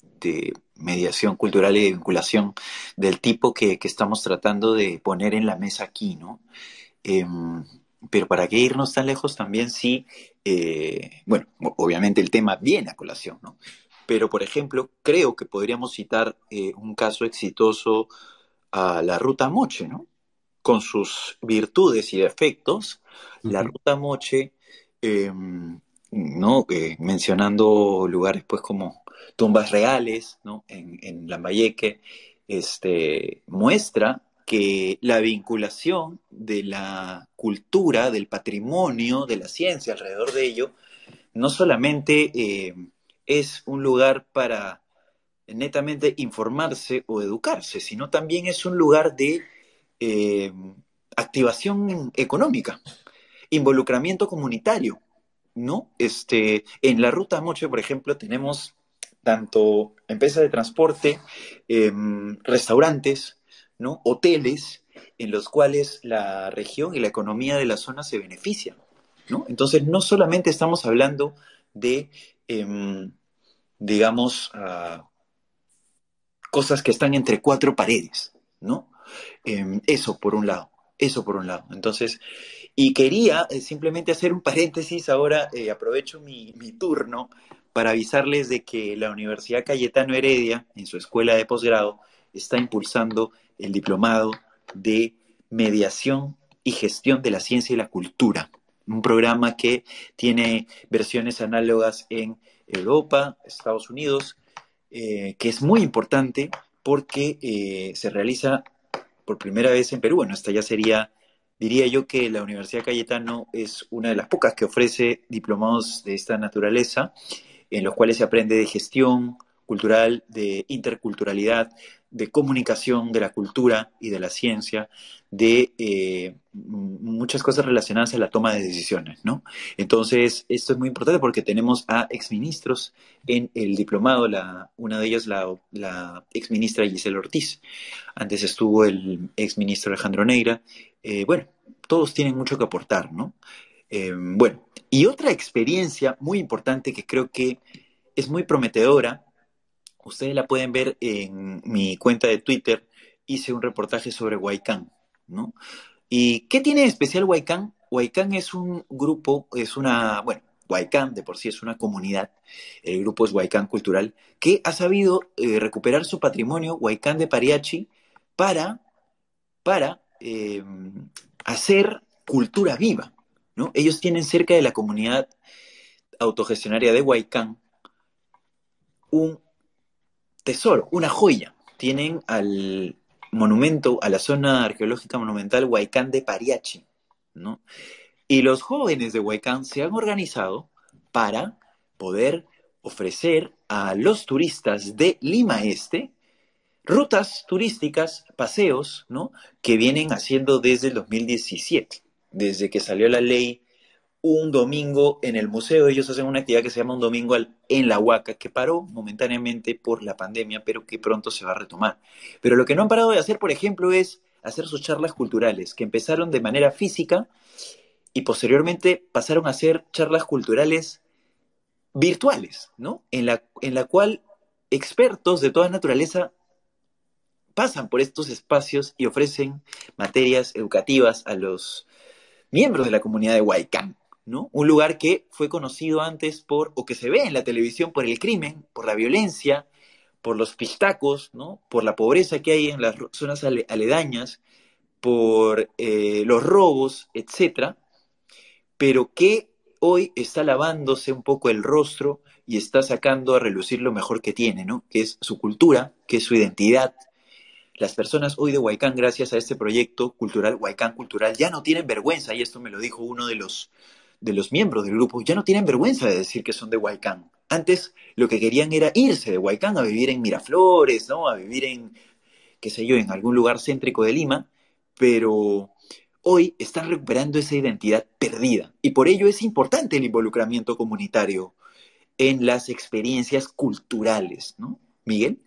mediación cultural y de vinculación del tipo que estamos tratando de poner en la mesa aquí, ¿no? Eh, pero para qué irnos tan lejos también sí, bueno, obviamente el tema viene a colación, ¿no? Pero, por ejemplo, creo que podríamos citar un caso exitoso a la Ruta Moche, ¿no? Con sus virtudes y defectos, la Ujú. Ruta Moche, ¿no? Mencionando lugares pues como tumbas reales, ¿no? En Lambayeque, muestra que la vinculación de la cultura, del patrimonio, de la ciencia alrededor de ello, no solamente es un lugar para netamente informarse o educarse, sino también es un lugar de eh, activación económica, involucramiento comunitario, ¿no? En la Ruta Moche, por ejemplo, tenemos tanto empresas de transporte, restaurantes, ¿no? Hoteles, en los cuales la región y la economía de la zona se benefician, ¿no? Entonces, no solamente estamos hablando de, eh, digamos, cosas que están entre cuatro paredes, ¿no? Eso por un lado, eso por un lado. Entonces, y quería simplemente hacer un paréntesis ahora, aprovecho mi turno para avisarles de que la Universidad Cayetano Heredia, en su escuela de posgrado, está impulsando el diplomado de mediación y gestión de la ciencia y la cultura. Un programa que tiene versiones análogas en Europa, Estados Unidos, que es muy importante porque se realiza por primera vez en Perú. Bueno, esta ya sería, diría yo que la Universidad Cayetano es una de las pocas que ofrece diplomados de esta naturaleza, en los cuales se aprende de gestión cultural, de interculturalidad, de comunicación de la cultura y de la ciencia, de muchas cosas relacionadas a la toma de decisiones, ¿no? Entonces, esto es muy importante porque tenemos a exministros en el diplomado, una de ellas la exministra Gisela Ortiz, antes estuvo el exministro Alejandro Neira, bueno, todos tienen mucho que aportar, ¿no? Bueno, y otra experiencia muy importante que creo que es muy prometedora, ustedes la pueden ver en mi cuenta de Twitter, hice un reportaje sobre Huaycán, ¿no? ¿Y qué tiene de especial Huaycán? Huaycán es un grupo, bueno, Huaycán de por sí es una comunidad, el grupo es Huaycán Cultural, que ha sabido recuperar su patrimonio Huaycán de Pariachi para, para hacer cultura viva, ¿no? Ellos tienen cerca de la comunidad autogestionaria de Huaycán un tesoro, una joya. Tienen al monumento, a la zona arqueológica monumental Huaycán de Pariachi, ¿no? Y los jóvenes de Huaycán se han organizado para poder ofrecer a los turistas de Lima Este rutas turísticas, paseos, ¿no? Que vienen haciendo desde el 2017, desde que salió la ley un domingo en el museo. Ellos hacen una actividad que se llama un domingo en la Huaca, que paró momentáneamente por la pandemia, pero que pronto se va a retomar. Pero lo que no han parado de hacer, por ejemplo, es hacer sus charlas culturales, que empezaron de manera física y posteriormente pasaron a ser charlas culturales virtuales, ¿no? En la cual expertos de toda naturaleza pasan por estos espacios y ofrecen materias educativas a los miembros de la comunidad de Huaycán, ¿no? Un lugar que fue conocido antes o que se ve en la televisión por el crimen, por la violencia, por los pistacos, ¿no? Por la pobreza que hay en las zonas aledañas, por los robos, etcétera, pero que hoy está lavándose un poco el rostro y está sacando a relucir lo mejor que tiene, ¿no? Que es su cultura, que es su identidad. Las personas hoy de Huaycán, gracias a este proyecto cultural, Huaycán Cultural, ya no tienen vergüenza, y esto me lo dijo uno de los miembros del grupo, ya no tienen vergüenza de decir que son de Huaycán. Antes lo que querían era irse de Huaycán a vivir en Miraflores, ¿no? A vivir en, qué sé yo, en algún lugar céntrico de Lima, pero hoy están recuperando esa identidad perdida. Y por ello es importante el involucramiento comunitario en las experiencias culturales, ¿no? Miguel.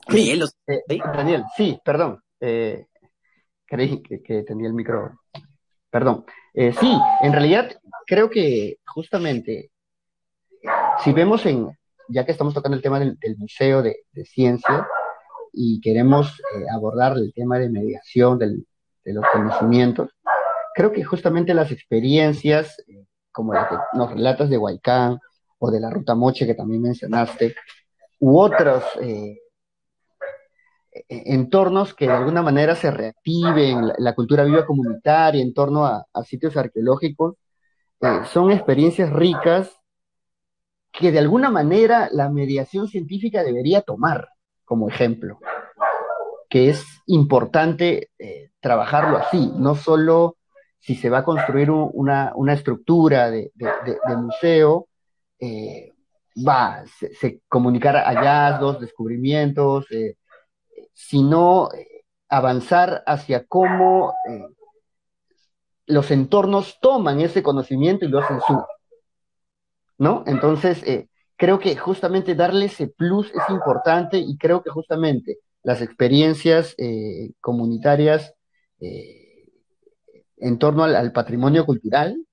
Sí, Miguel, ¿no? ¿Sí? Daniel, sí, perdón. Creí que tenía el micro. Perdón. Sí, en realidad creo que justamente, si vemos ya que estamos tocando el tema del Museo de Ciencia y queremos abordar el tema de mediación de los conocimientos, creo que justamente las experiencias, como la que nos relatas de Huaycán o de la Ruta Moche que también mencionaste, u otros entornos que de alguna manera se reactiven, la cultura viva comunitaria en torno a sitios arqueológicos, son experiencias ricas que de alguna manera la mediación científica debería tomar como ejemplo, que es importante trabajarlo así, no solo si se va a construir una estructura de museo, eh, se comunicar hallazgos, descubrimientos, sino avanzar hacia cómo los entornos toman ese conocimiento y lo hacen suyo, ¿no? Entonces, creo que justamente darle ese plus es importante y creo que justamente las experiencias comunitarias eh, en torno al patrimonio cultural,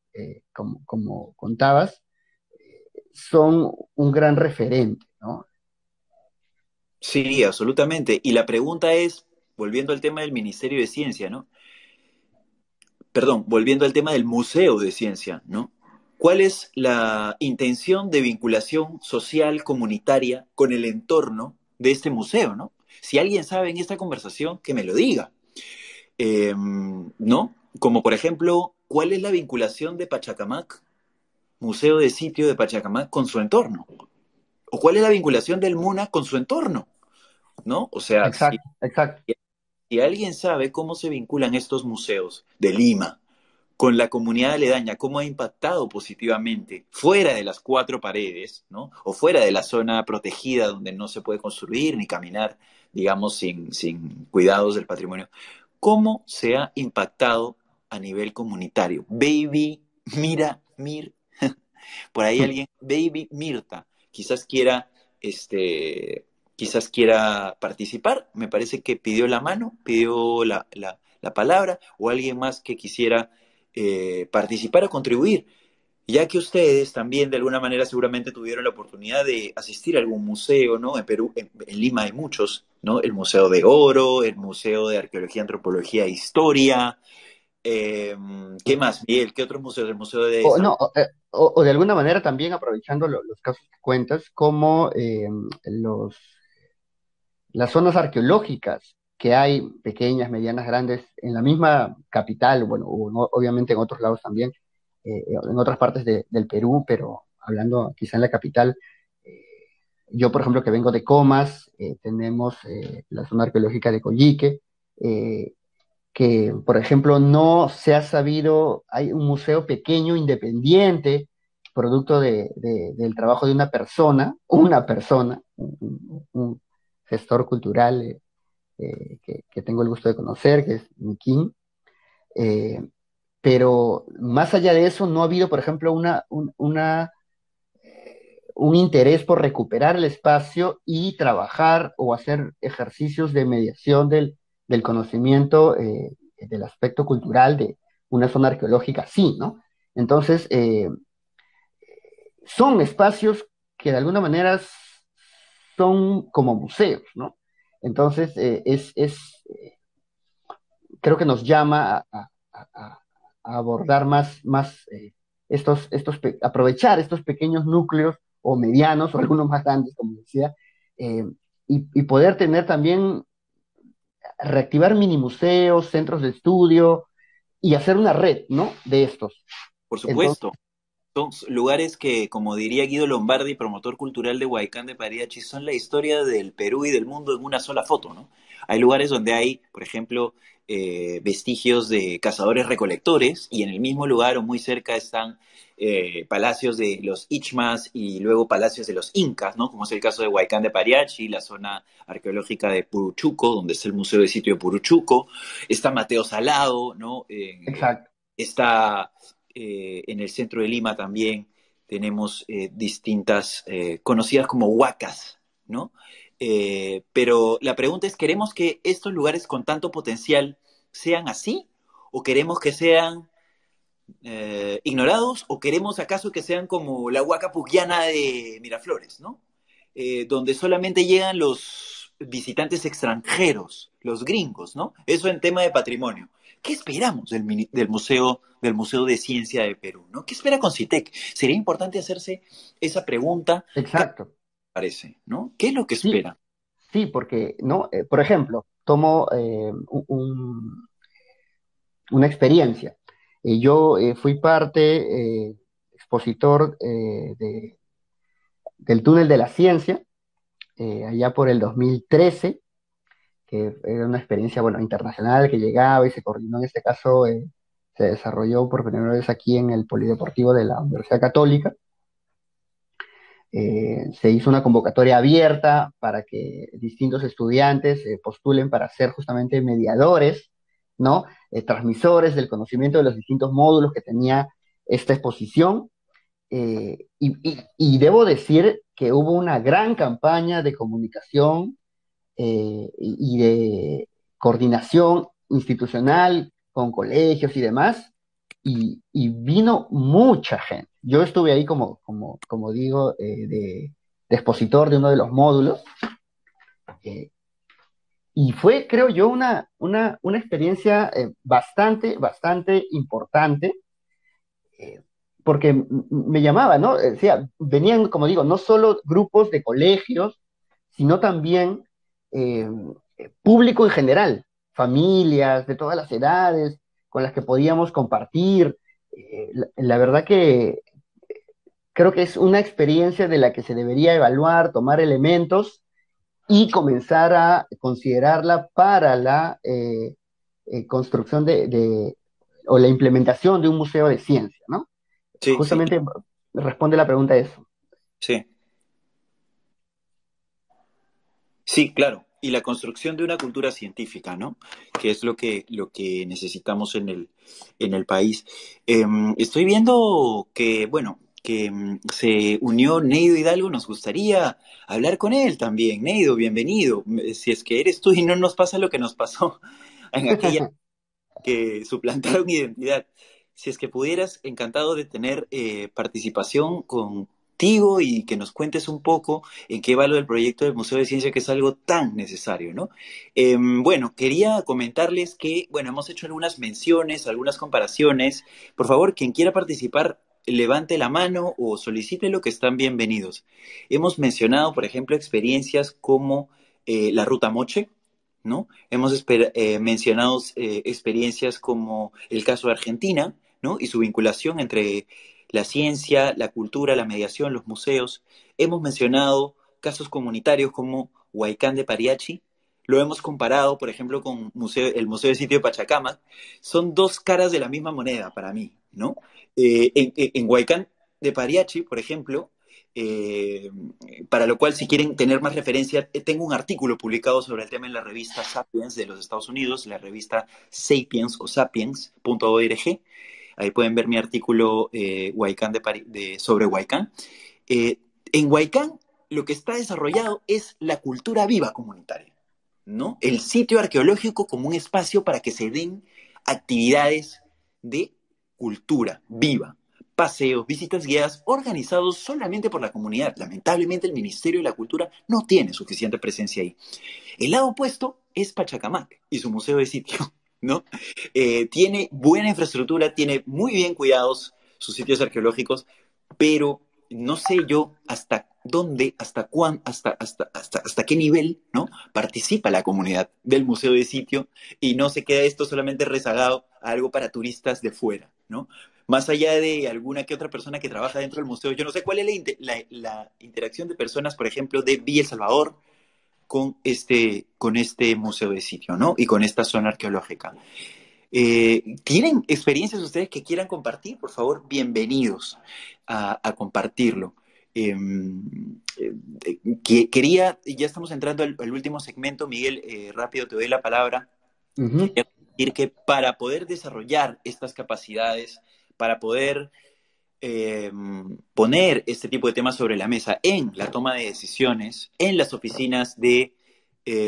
como contabas, son un gran referente, ¿no? Sí, absolutamente. Y la pregunta es, volviendo al tema del Ministerio de Ciencia, ¿no? Perdón, volviendo al tema del Museo de Ciencia, ¿no? ¿Cuál es la intención de vinculación social comunitaria con el entorno de este museo, ¿no? Si alguien sabe en esta conversación, que me lo diga, ¿no? Como por ejemplo, ¿cuál es la vinculación de Pachacamac, Museo de Sitio de Pachacamac, con su entorno? ¿O cuál es la vinculación del MUNA con su entorno? ¿No? O sea, Exacto, exacto. si alguien sabe cómo se vinculan estos museos de Lima con la comunidad aledaña, cómo ha impactado positivamente fuera de las cuatro paredes, ¿no? O fuera de la zona protegida donde no se puede construir ni caminar, digamos, sin cuidados del patrimonio, ¿cómo se ha impactado a nivel comunitario? Baby, mira, mir, por ahí alguien, Baby Mirta, quizás quiera, este, quizás quiera participar. Me parece que pidió la mano, pidió la palabra, o alguien más que quisiera participar o contribuir. Ya que ustedes también de alguna manera seguramente tuvieron la oportunidad de asistir a algún museo, ¿no? En Perú, en Lima hay muchos, ¿no? El Museo de Oro, el Museo de Arqueología, Antropología e Historia. ¿Qué más, Miguel? ¿Qué otros museos? El Museo de O, San... no, o de alguna manera también aprovechando los casos que cuentas, como las zonas arqueológicas que hay, pequeñas, medianas, grandes, en la misma capital, bueno, obviamente en otros lados también, en otras partes del Perú, pero hablando quizá en la capital, eh, yo por ejemplo que vengo de Comas, tenemos la zona arqueológica de Coyique, eh, que, por ejemplo, no se ha sabido, hay un museo pequeño, independiente, producto del trabajo de una persona, un gestor cultural que tengo el gusto de conocer, que es Mikin, eh, pero más allá de eso, no ha habido, por ejemplo, un interés por recuperar el espacio y trabajar o hacer ejercicios de mediación del conocimiento del aspecto cultural de una zona arqueológica, sí, ¿no? Entonces, son espacios que de alguna manera son como museos, ¿no? Entonces, creo que nos llama a abordar más aprovechar estos pequeños núcleos o medianos o algunos más grandes, como decía, y poder tener también reactivar mini museos, centros de estudio y hacer una red, ¿no? De estos. Por Entonces, supuesto. Son lugares que, como diría Guido Lombardi, promotor cultural de Huaycán de Pariachi, son la historia del Perú y del mundo en una sola foto, ¿no? Hay lugares donde hay, por ejemplo, vestigios de cazadores-recolectores, y en el mismo lugar o muy cerca están palacios de los Ichmas y luego palacios de los Incas, ¿no? Como es el caso de Huaycán de Pariachi, la zona arqueológica de Puruchuco, donde está el Museo de Sitio de Puruchuco, está Mateo Salado, ¿no? exacto. Está en el centro de Lima también tenemos distintas, conocidas como huacas, ¿no? Pero la pregunta es, ¿queremos que estos lugares con tanto potencial sean así? ¿O queremos que sean ignorados? ¿O queremos acaso que sean como la huaca pugliana de Miraflores, ¿no? Donde solamente llegan los visitantes extranjeros, los gringos, ¿no? Eso en tema de patrimonio. ¿Qué esperamos del Museo de Ciencia de Perú, ¿no? ¿Qué espera Concitec? Sería importante hacerse esa pregunta, ¿qué Exacto. parece, ¿no? ¿Qué es lo que Sí, espera? sí, porque, ¿no? Por ejemplo, tomo una experiencia. Yo fui parte, expositor del Túnel de la Ciencia, allá por el 2013, que era una experiencia, bueno, internacional que llegaba y se coordinó, en este caso, se desarrolló por primera vez aquí en el Polideportivo de la Universidad Católica. Se hizo una convocatoria abierta para que distintos estudiantes postulen para ser justamente mediadores, ¿no? Transmisores del conocimiento de los distintos módulos que tenía esta exposición. Y debo decir que hubo una gran campaña de comunicación y de coordinación institucional con colegios y demás, y vino mucha gente. Yo estuve ahí como digo, de expositor de uno de los módulos, eh, y fue, creo yo, una experiencia bastante importante, eh, porque me llamaba, ¿no? O sea, venían, como digo, no solo grupos de colegios, sino también eh, público en general, familias de todas las edades con las que podíamos compartir. La verdad que creo que es una experiencia de la que se debería evaluar, tomar elementos y comenzar a considerarla para la construcción o la implementación de un museo de ciencia, ¿no? Sí, sí, Justamente responde la pregunta a eso. sí. Sí, claro. Y la construcción de una cultura científica, ¿no? Que es lo que necesitamos en el país. Estoy viendo que, bueno, que se unió Neido Hidalgo. Nos gustaría hablar con él también. Neido, bienvenido. Si es que eres tú y no nos pasa lo que nos pasó en aquella que suplantaron identidad. Si es que pudieras, encantado de tener participación contigo y que nos cuentes un poco en qué va lo del proyecto del Museo de Ciencia, que es algo tan necesario, ¿no? Bueno, quería comentarles que, bueno, hemos hecho algunas menciones, algunas comparaciones. Por favor, quien quiera participar, levante la mano o solicite lo que están bienvenidos. Hemos mencionado, por ejemplo, experiencias como la Ruta Moche, ¿no? Hemos mencionado experiencias como el caso de Argentina, ¿no? Y su vinculación entre la ciencia, la cultura, la mediación, los museos. Hemos mencionado casos comunitarios como Huaycán de Pariachi. Lo hemos comparado, por ejemplo, con el Museo de Sitio de Pachacamac. Son dos caras de la misma moneda para mí, ¿no? En Huaycán de Pariachi, por ejemplo, eh, para lo cual, si quieren tener más referencia, tengo un artículo publicado sobre el tema en la revista Sapiens de los Estados Unidos, la revista Sapiens o sapiens.org. Ahí pueden ver mi artículo Huaycán sobre Huaycán. Eh, en Huaycán, lo que está desarrollado es la cultura viva comunitaria, ¿no? El sitio arqueológico como un espacio para que se den actividades de cultura viva, paseos, visitas guiadas organizados solamente por la comunidad. Lamentablemente el Ministerio de la Cultura no tiene suficiente presencia ahí. El lado opuesto es Pachacamac y su museo de sitio, ¿no? Tiene buena infraestructura, tiene muy bien cuidados sus sitios arqueológicos, pero no sé yo hasta dónde, hasta qué nivel, ¿no? Participa la comunidad del museo de sitio y no se queda esto solamente rezagado a algo para turistas de fuera, ¿no? Más allá de alguna que otra persona que trabaja dentro del museo, yo no sé cuál es la interacción de personas, por ejemplo, de Villa El Salvador con este museo de sitio, ¿no? Y con esta zona arqueológica. ¿Tienen experiencias ustedes que quieran compartir? Por favor, bienvenidos a compartirlo. Quería, ya estamos entrando al último segmento, Miguel, rápido te doy la palabra. Ujú. Quería decir que para poder desarrollar estas capacidades, para poder poner este tipo de temas sobre la mesa en la toma de decisiones, en las oficinas de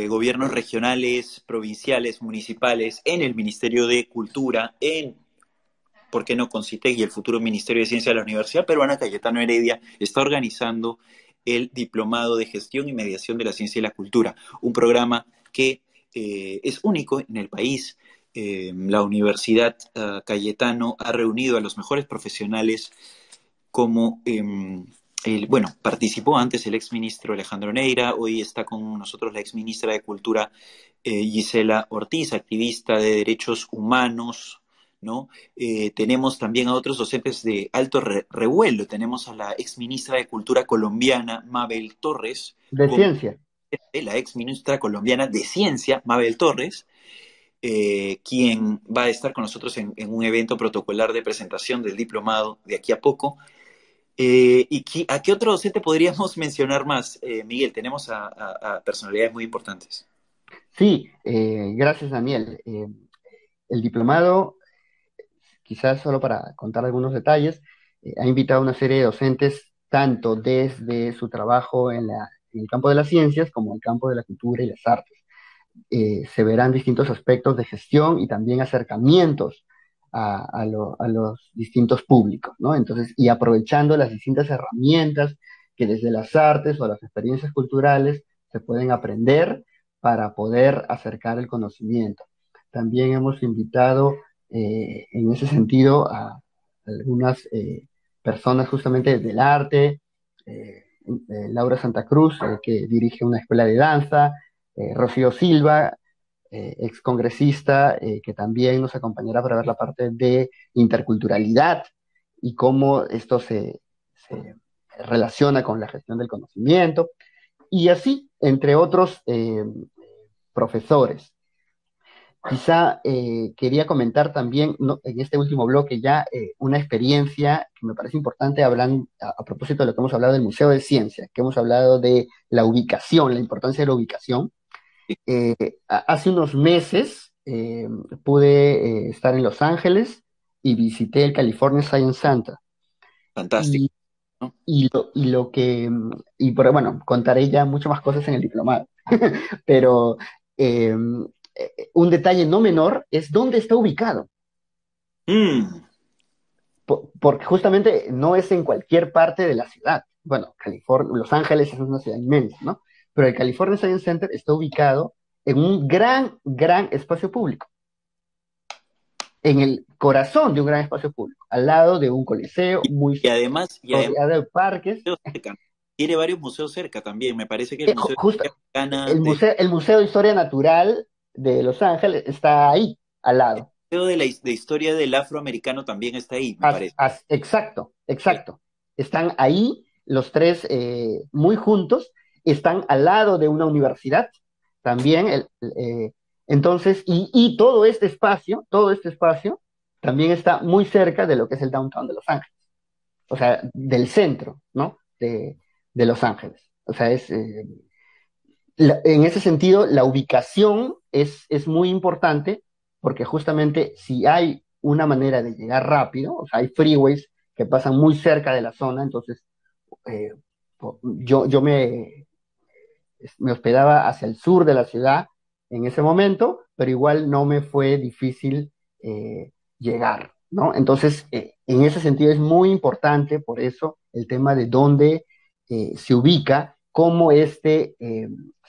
gobiernos regionales, provinciales, municipales, en el Ministerio de Cultura, ¿por qué no con CITEC y el futuro Ministerio de Ciencia de la Universidad Peruana Cayetano Heredia está organizando el Diplomado de Gestión y Mediación de la Ciencia y la Cultura, un programa que es único en el país. La Universidad Cayetano ha reunido a los mejores profesionales como bueno, participó antes el exministro Alejandro Neira, hoy está con nosotros la exministra de Cultura Gisela Ortiz, activista de derechos humanos, ¿no? Tenemos también a otros docentes de alto revuelo, tenemos a la exministra de Cultura colombiana, Mabel Torres, De como ciencia. la exministra colombiana de Ciencia, Mabel Torres, quien va a estar con nosotros en un evento protocolar de presentación del diplomado de aquí a poco. ¿A qué otro docente podríamos mencionar más, Miguel? Tenemos a personalidades muy importantes. Sí, gracias, Daniel. El diplomado, quizás solo para contar algunos detalles, ha invitado a una serie de docentes, tanto desde su trabajo en el campo de las ciencias como en el campo de la cultura y las artes. Se verán distintos aspectos de gestión y también acercamientos a los distintos públicos, ¿no? Entonces, y aprovechando las distintas herramientas que desde las artes o las experiencias culturales se pueden aprender para poder acercar el conocimiento. También hemos invitado en ese sentido a algunas personas justamente del arte, Laura Santa Cruz, que dirige una escuela de danza, Rocío Silva, ex congresista, que también nos acompañará para ver la parte de interculturalidad y cómo esto se relaciona con la gestión del conocimiento, y así, entre otros profesores. Quizá quería comentar también, ¿no?, en este último bloque ya una experiencia que me parece importante a propósito de lo que hemos hablado del Museo de Ciencia, que hemos hablado de la ubicación, la importancia de la ubicación. Eh, Hace unos meses pude estar en Los Ángeles y visité el California Science Center. Fantástico, Y, ¿no? bueno, contaré ya mucho más cosas en el diplomado. Pero eh, un detalle no menor es dónde está ubicado, Mm, porque justamente no es en cualquier parte de la ciudad. Bueno, Los Ángeles es una ciudad inmensa, ¿no? Pero el California Science Center está ubicado en un gran espacio público, en el corazón de un gran espacio público, al lado de un coliseo, y además rodeado de parques. cerca. Tiene varios museos cerca también. Me parece que el Museo Justo, de Americana, el Museo de Historia Natural de Los Ángeles está ahí, al lado. Museo de Historia del Afroamericano también está ahí, me parece. Exacto, Sí. exacto. Están ahí los tres muy juntos, están al lado de una universidad también. Entonces, todo este espacio también está muy cerca de lo que es el downtown de Los Ángeles, o sea, del centro, ¿no? De Los Ángeles. O sea, en ese sentido, la ubicación es muy importante porque justamente si hay una manera de llegar rápido, o sea, hay freeways que pasan muy cerca de la zona, entonces eh, yo me hospedaba hacia el sur de la ciudad en ese momento, pero igual no me fue difícil llegar, ¿no? Entonces, en ese sentido es muy importante, por eso, el tema de dónde se ubica, cómo se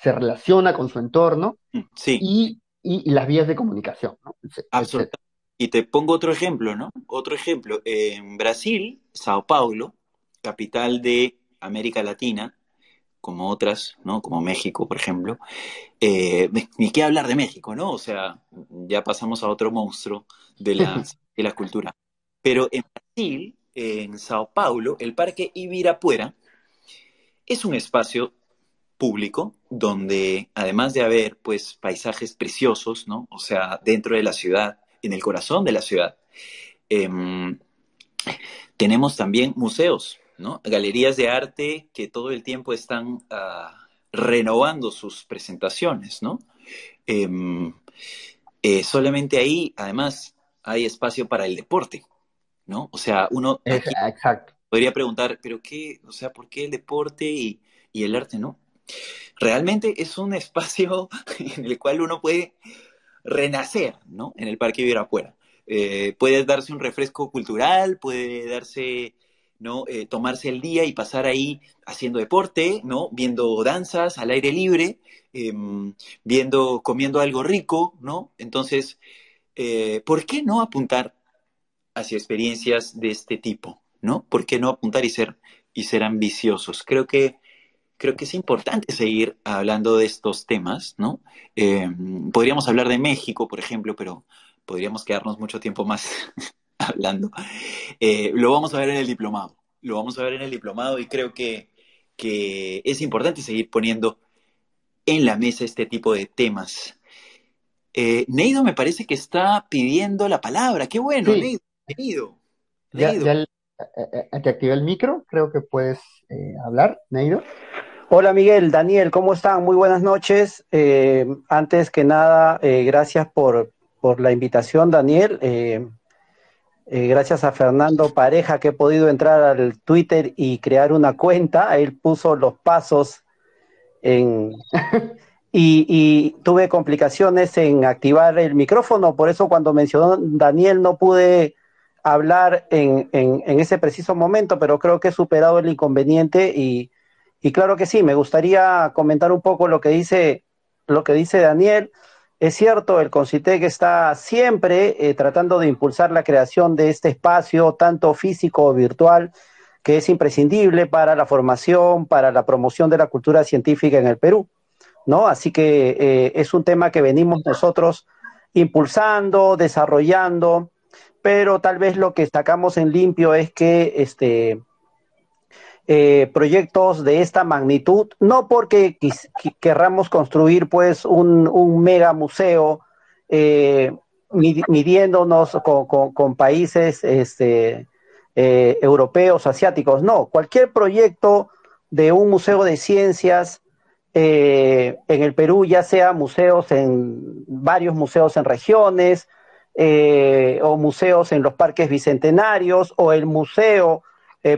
relaciona con su entorno Sí, y las vías de comunicación, ¿no? absolutamente. Y te pongo otro ejemplo, ¿no? Otro ejemplo. En Brasil, Sao Paulo, capital de América Latina, como otras, ¿no? Como México, por ejemplo. Ni qué hablar de México, ¿no? O sea, ya pasamos a otro monstruo de la cultura. Pero en Brasil, en Sao Paulo, el Parque Ibirapuera es un espacio público donde, además de haber, pues, paisajes preciosos, ¿no? O sea, dentro de la ciudad, en el corazón de la ciudad, em, tenemos también museos, ¿no? Galerías de arte que todo el tiempo están renovando sus presentaciones, ¿no? Em, Solamente ahí, además, hay espacio para el deporte, ¿no? O sea, uno aquí Exacto. podría preguntar, ¿pero qué? O sea, ¿por qué el deporte y el arte no? Realmente es un espacio en el cual uno puede renacer, ¿no? En el Parque Ibirapuera. Puede darse un refresco cultural, puede darse, ¿no? Tomarse el día y pasar ahí haciendo deporte, ¿no? Viendo danzas al aire libre, eh, comiendo algo rico, ¿no? Entonces, ¿por qué no apuntar hacia experiencias de este tipo, ¿no? ¿Por qué no apuntar y ser ambiciosos? Creo que es importante seguir hablando de estos temas, ¿no? Eh, Podríamos hablar de México, por ejemplo, pero podríamos quedarnos mucho tiempo más hablando. Lo vamos a ver en el diplomado, lo vamos a ver en el diplomado y creo que es importante seguir poniendo en la mesa este tipo de temas. Neido me parece que está pidiendo la palabra. Qué bueno, Sí, Neido. Neido. ya, Neido. ya te activé el micro, creo que puedes hablar, Neiro. Hola Miguel, Daniel, ¿cómo están? Muy buenas noches. Antes que nada, gracias por la invitación, Daniel. Gracias a Fernando Pareja que he podido entrar al Twitter y crear una cuenta. Él puso los pasos en, y tuve complicaciones en activar el micrófono, por eso cuando mencionó Daniel no pude hablar en ese preciso momento, pero creo que he superado el inconveniente y claro que sí, me gustaría comentar un poco lo que dice Daniel. Es cierto, el CONCITEC está siempre tratando de impulsar la creación de este espacio, tanto físico o virtual, que es imprescindible para la formación, para la promoción de la cultura científica en el Perú, ¿no? Así que es un tema que venimos nosotros impulsando, desarrollando, pero tal vez lo que sacamos en limpio es que proyectos de esta magnitud, no porque querramos construir pues un mega museo midiéndonos con países europeos, asiáticos, no, cualquier proyecto de un museo de ciencias en el Perú, ya sea varios museos en regiones, o museos en los parques bicentenarios, o el museo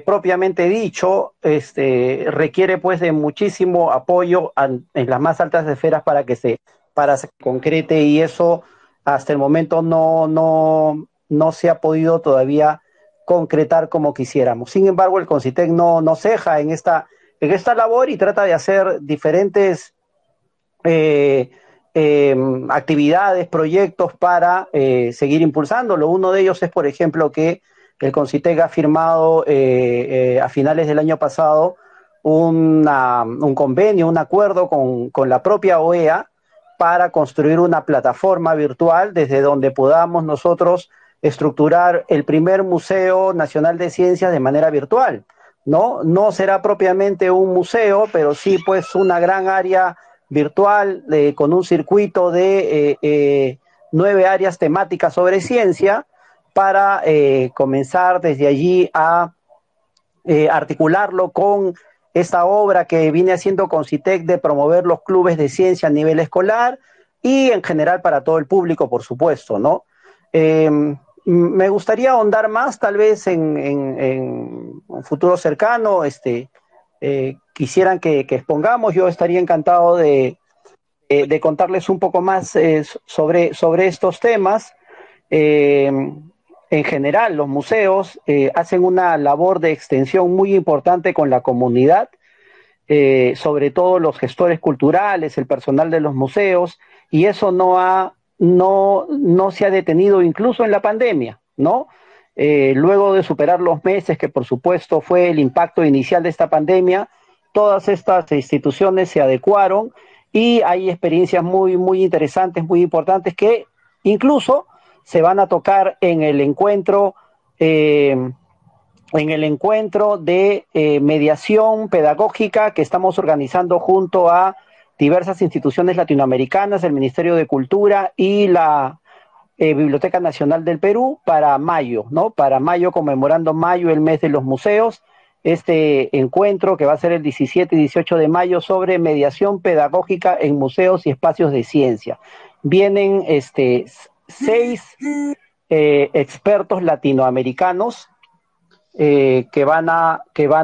propiamente dicho, requiere pues de muchísimo apoyo en las más altas esferas para se concrete, y eso hasta el momento no se ha podido todavía concretar como quisiéramos. Sin embargo, el CONCITEC no ceja en esta labor y trata de hacer diferentes eh, actividades, proyectos para seguir impulsándolo. Uno de ellos es, por ejemplo, que el CONCITEC ha firmado a finales del año pasado un convenio, un acuerdo con la propia OEA para construir una plataforma virtual desde donde podamos nosotros estructurar el primer Museo Nacional de Ciencias de manera virtual, ¿no? No será propiamente un museo, pero sí pues una gran área virtual con un circuito de 9 áreas temáticas sobre ciencia para comenzar desde allí a articularlo con esta obra que viene haciendo CONCITEC de promover los clubes de ciencia a nivel escolar y en general para todo el público, por supuesto, ¿no? Me gustaría ahondar más, tal vez en un futuro cercano, quisieran que expongamos, yo estaría encantado de contarles un poco más sobre estos temas. En general, los museos hacen una labor de extensión muy importante con la comunidad, sobre todo los gestores culturales, el personal de los museos, y eso no se ha detenido incluso en la pandemia, ¿no? Luego de superar los meses, que por supuesto fue el impacto inicial de esta pandemia, todas estas instituciones se adecuaron y hay experiencias muy, muy interesantes, muy importantes que incluso se van a tocar en el encuentro de mediación pedagógica que estamos organizando junto a diversas instituciones latinoamericanas, el Ministerio de Cultura y la Biblioteca Nacional del Perú para mayo, ¿no? Para mayo, conmemorando mayo, el mes de los museos, este encuentro que va a ser el 17 y 18 de mayo sobre mediación pedagógica en museos y espacios de ciencia. Vienen 6 expertos latinoamericanos que van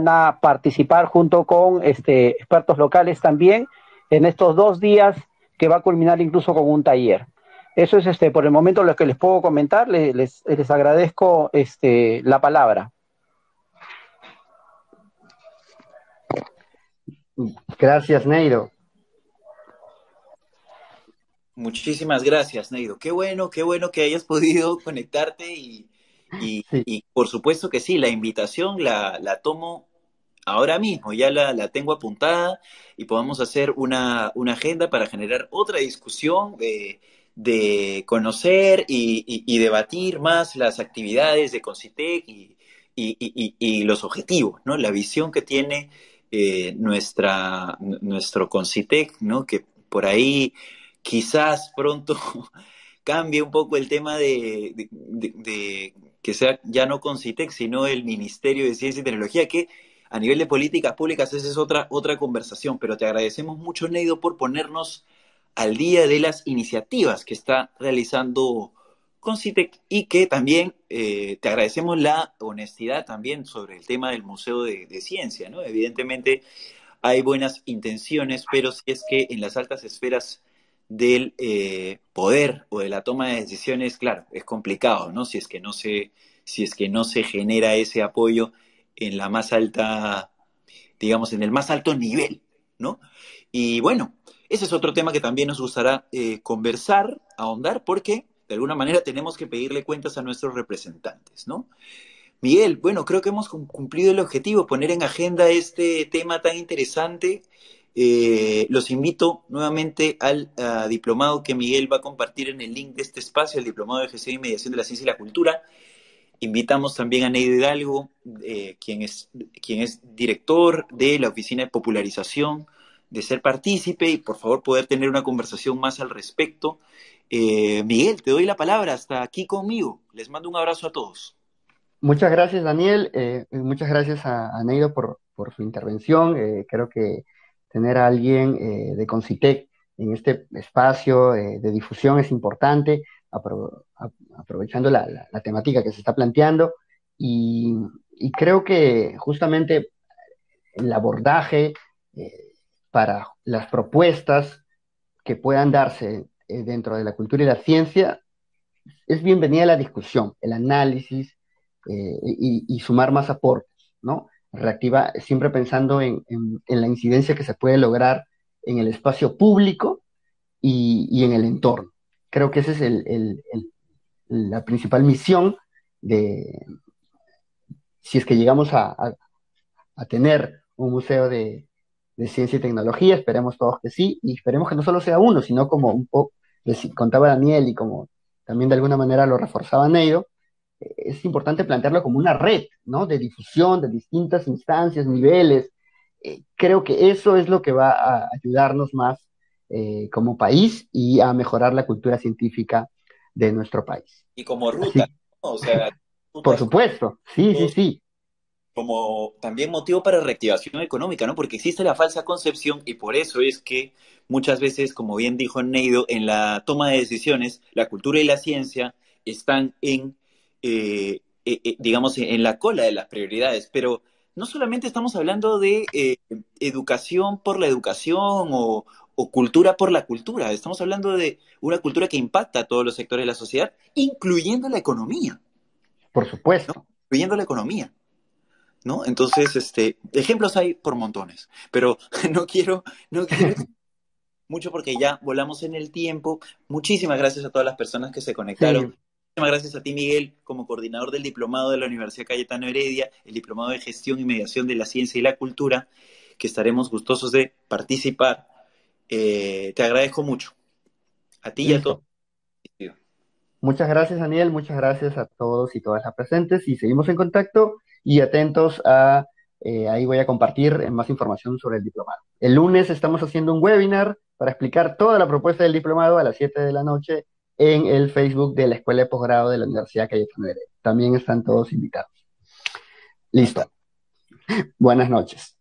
a participar junto con expertos locales también en estos 2 días que va a culminar incluso con un taller. Eso es por el momento lo que les puedo comentar. Les agradezco la palabra. Gracias, Neiro. Muchísimas gracias, Neido. Qué bueno que hayas podido conectarte Sí. y por supuesto que sí, la invitación la tomo ahora mismo, ya la tengo apuntada y podamos hacer una agenda para generar otra discusión de conocer y debatir más las actividades de Concitec y los objetivos, ¿no? La visión que tiene nuestro Concitec, ¿no? Que por ahí quizás pronto cambie un poco el tema de que sea ya no Concitec, sino el Ministerio de Ciencia y Tecnología, que a nivel de políticas públicas esa es otra conversación, pero te agradecemos mucho, Neido, por ponernos al día de las iniciativas que está realizando Concitec y que también te agradecemos la honestidad también sobre el tema del Museo de Ciencia, ¿no? Evidentemente hay buenas intenciones, pero si es que en las altas esferas del poder o de la toma de decisiones, claro, es complicado, ¿no? Si es que no se genera ese apoyo en la más alta, digamos, en el más alto nivel, ¿no? Y bueno, ese es otro tema que también nos gustará conversar, ahondar, porque de alguna manera tenemos que pedirle cuentas a nuestros representantes, ¿no? Miguel, bueno, creo que hemos cumplido el objetivo, poner en agenda este tema tan interesante. Los invito nuevamente al diplomado que Miguel va a compartir en el link de este espacio, el diplomado de gestión y mediación de la ciencia y la cultura. Invitamos también a Neido Hidalgo, quien es director de la Oficina de Popularización, de ser partícipe y por favor poder tener una conversación más al respecto. Miguel, te doy la palabra, hasta aquí conmigo. Les mando un abrazo a todos. Muchas gracias, Daniel. Muchas gracias a Neiro por su intervención. Creo que tener a alguien de Concitec en este espacio de difusión es importante, aprovechando la temática que se está planteando. Y creo que justamente el abordaje para las propuestas que puedan darse dentro de la cultura y la ciencia es bienvenida la discusión, el análisis y sumar más aportes, ¿no? Reactiva, siempre pensando en la incidencia que se puede lograr en el espacio público y en el entorno. Creo que esa es la principal misión de, si es que llegamos a tener un museo de ciencia y tecnología, esperemos todos que sí, y esperemos que no solo sea uno, sino como un poco, contaba Daniel y como también de alguna manera lo reforzaba Neiro, es importante plantearlo como una red, ¿no? De difusión de distintas instancias, niveles. Creo que eso es lo que va a ayudarnos más como país y a mejorar la cultura científica de nuestro país. Y como ruta, Así, ¿no? O sea, por supuesto, sí, sí, sí. como también motivo para reactivación económica, ¿no? Porque existe la falsa concepción y por eso es que muchas veces, como bien dijo Neido, en la toma de decisiones, la cultura y la ciencia están digamos, en la cola de las prioridades, pero no solamente estamos hablando de educación por la educación o cultura por la cultura, estamos hablando de una cultura que impacta a todos los sectores de la sociedad, incluyendo la economía, Por supuesto. ¿no? Incluyendo la economía. ¿No? Entonces, ejemplos hay por montones, pero no quiero mucho porque ya volamos en el tiempo. Muchísimas gracias a todas las personas que se conectaron. Sí, Muchísimas gracias a ti, Miguel, como coordinador del diplomado de la Universidad Cayetano Heredia, el diplomado de gestión y mediación de la ciencia y la cultura. que estaremos gustosos de participar. Te agradezco mucho. A ti y a todos. Listo. Muchas gracias, Daniel. Muchas gracias a todos y todas las presentes. Y seguimos en contacto y atentos a, ahí voy a compartir más información sobre el diplomado. El lunes estamos haciendo un webinar para explicar toda la propuesta del diplomado a las 7 de la noche en el Facebook de la Escuela de Posgrado de la Universidad Cayetano Heredia. También están todos invitados. Listo. Buenas noches.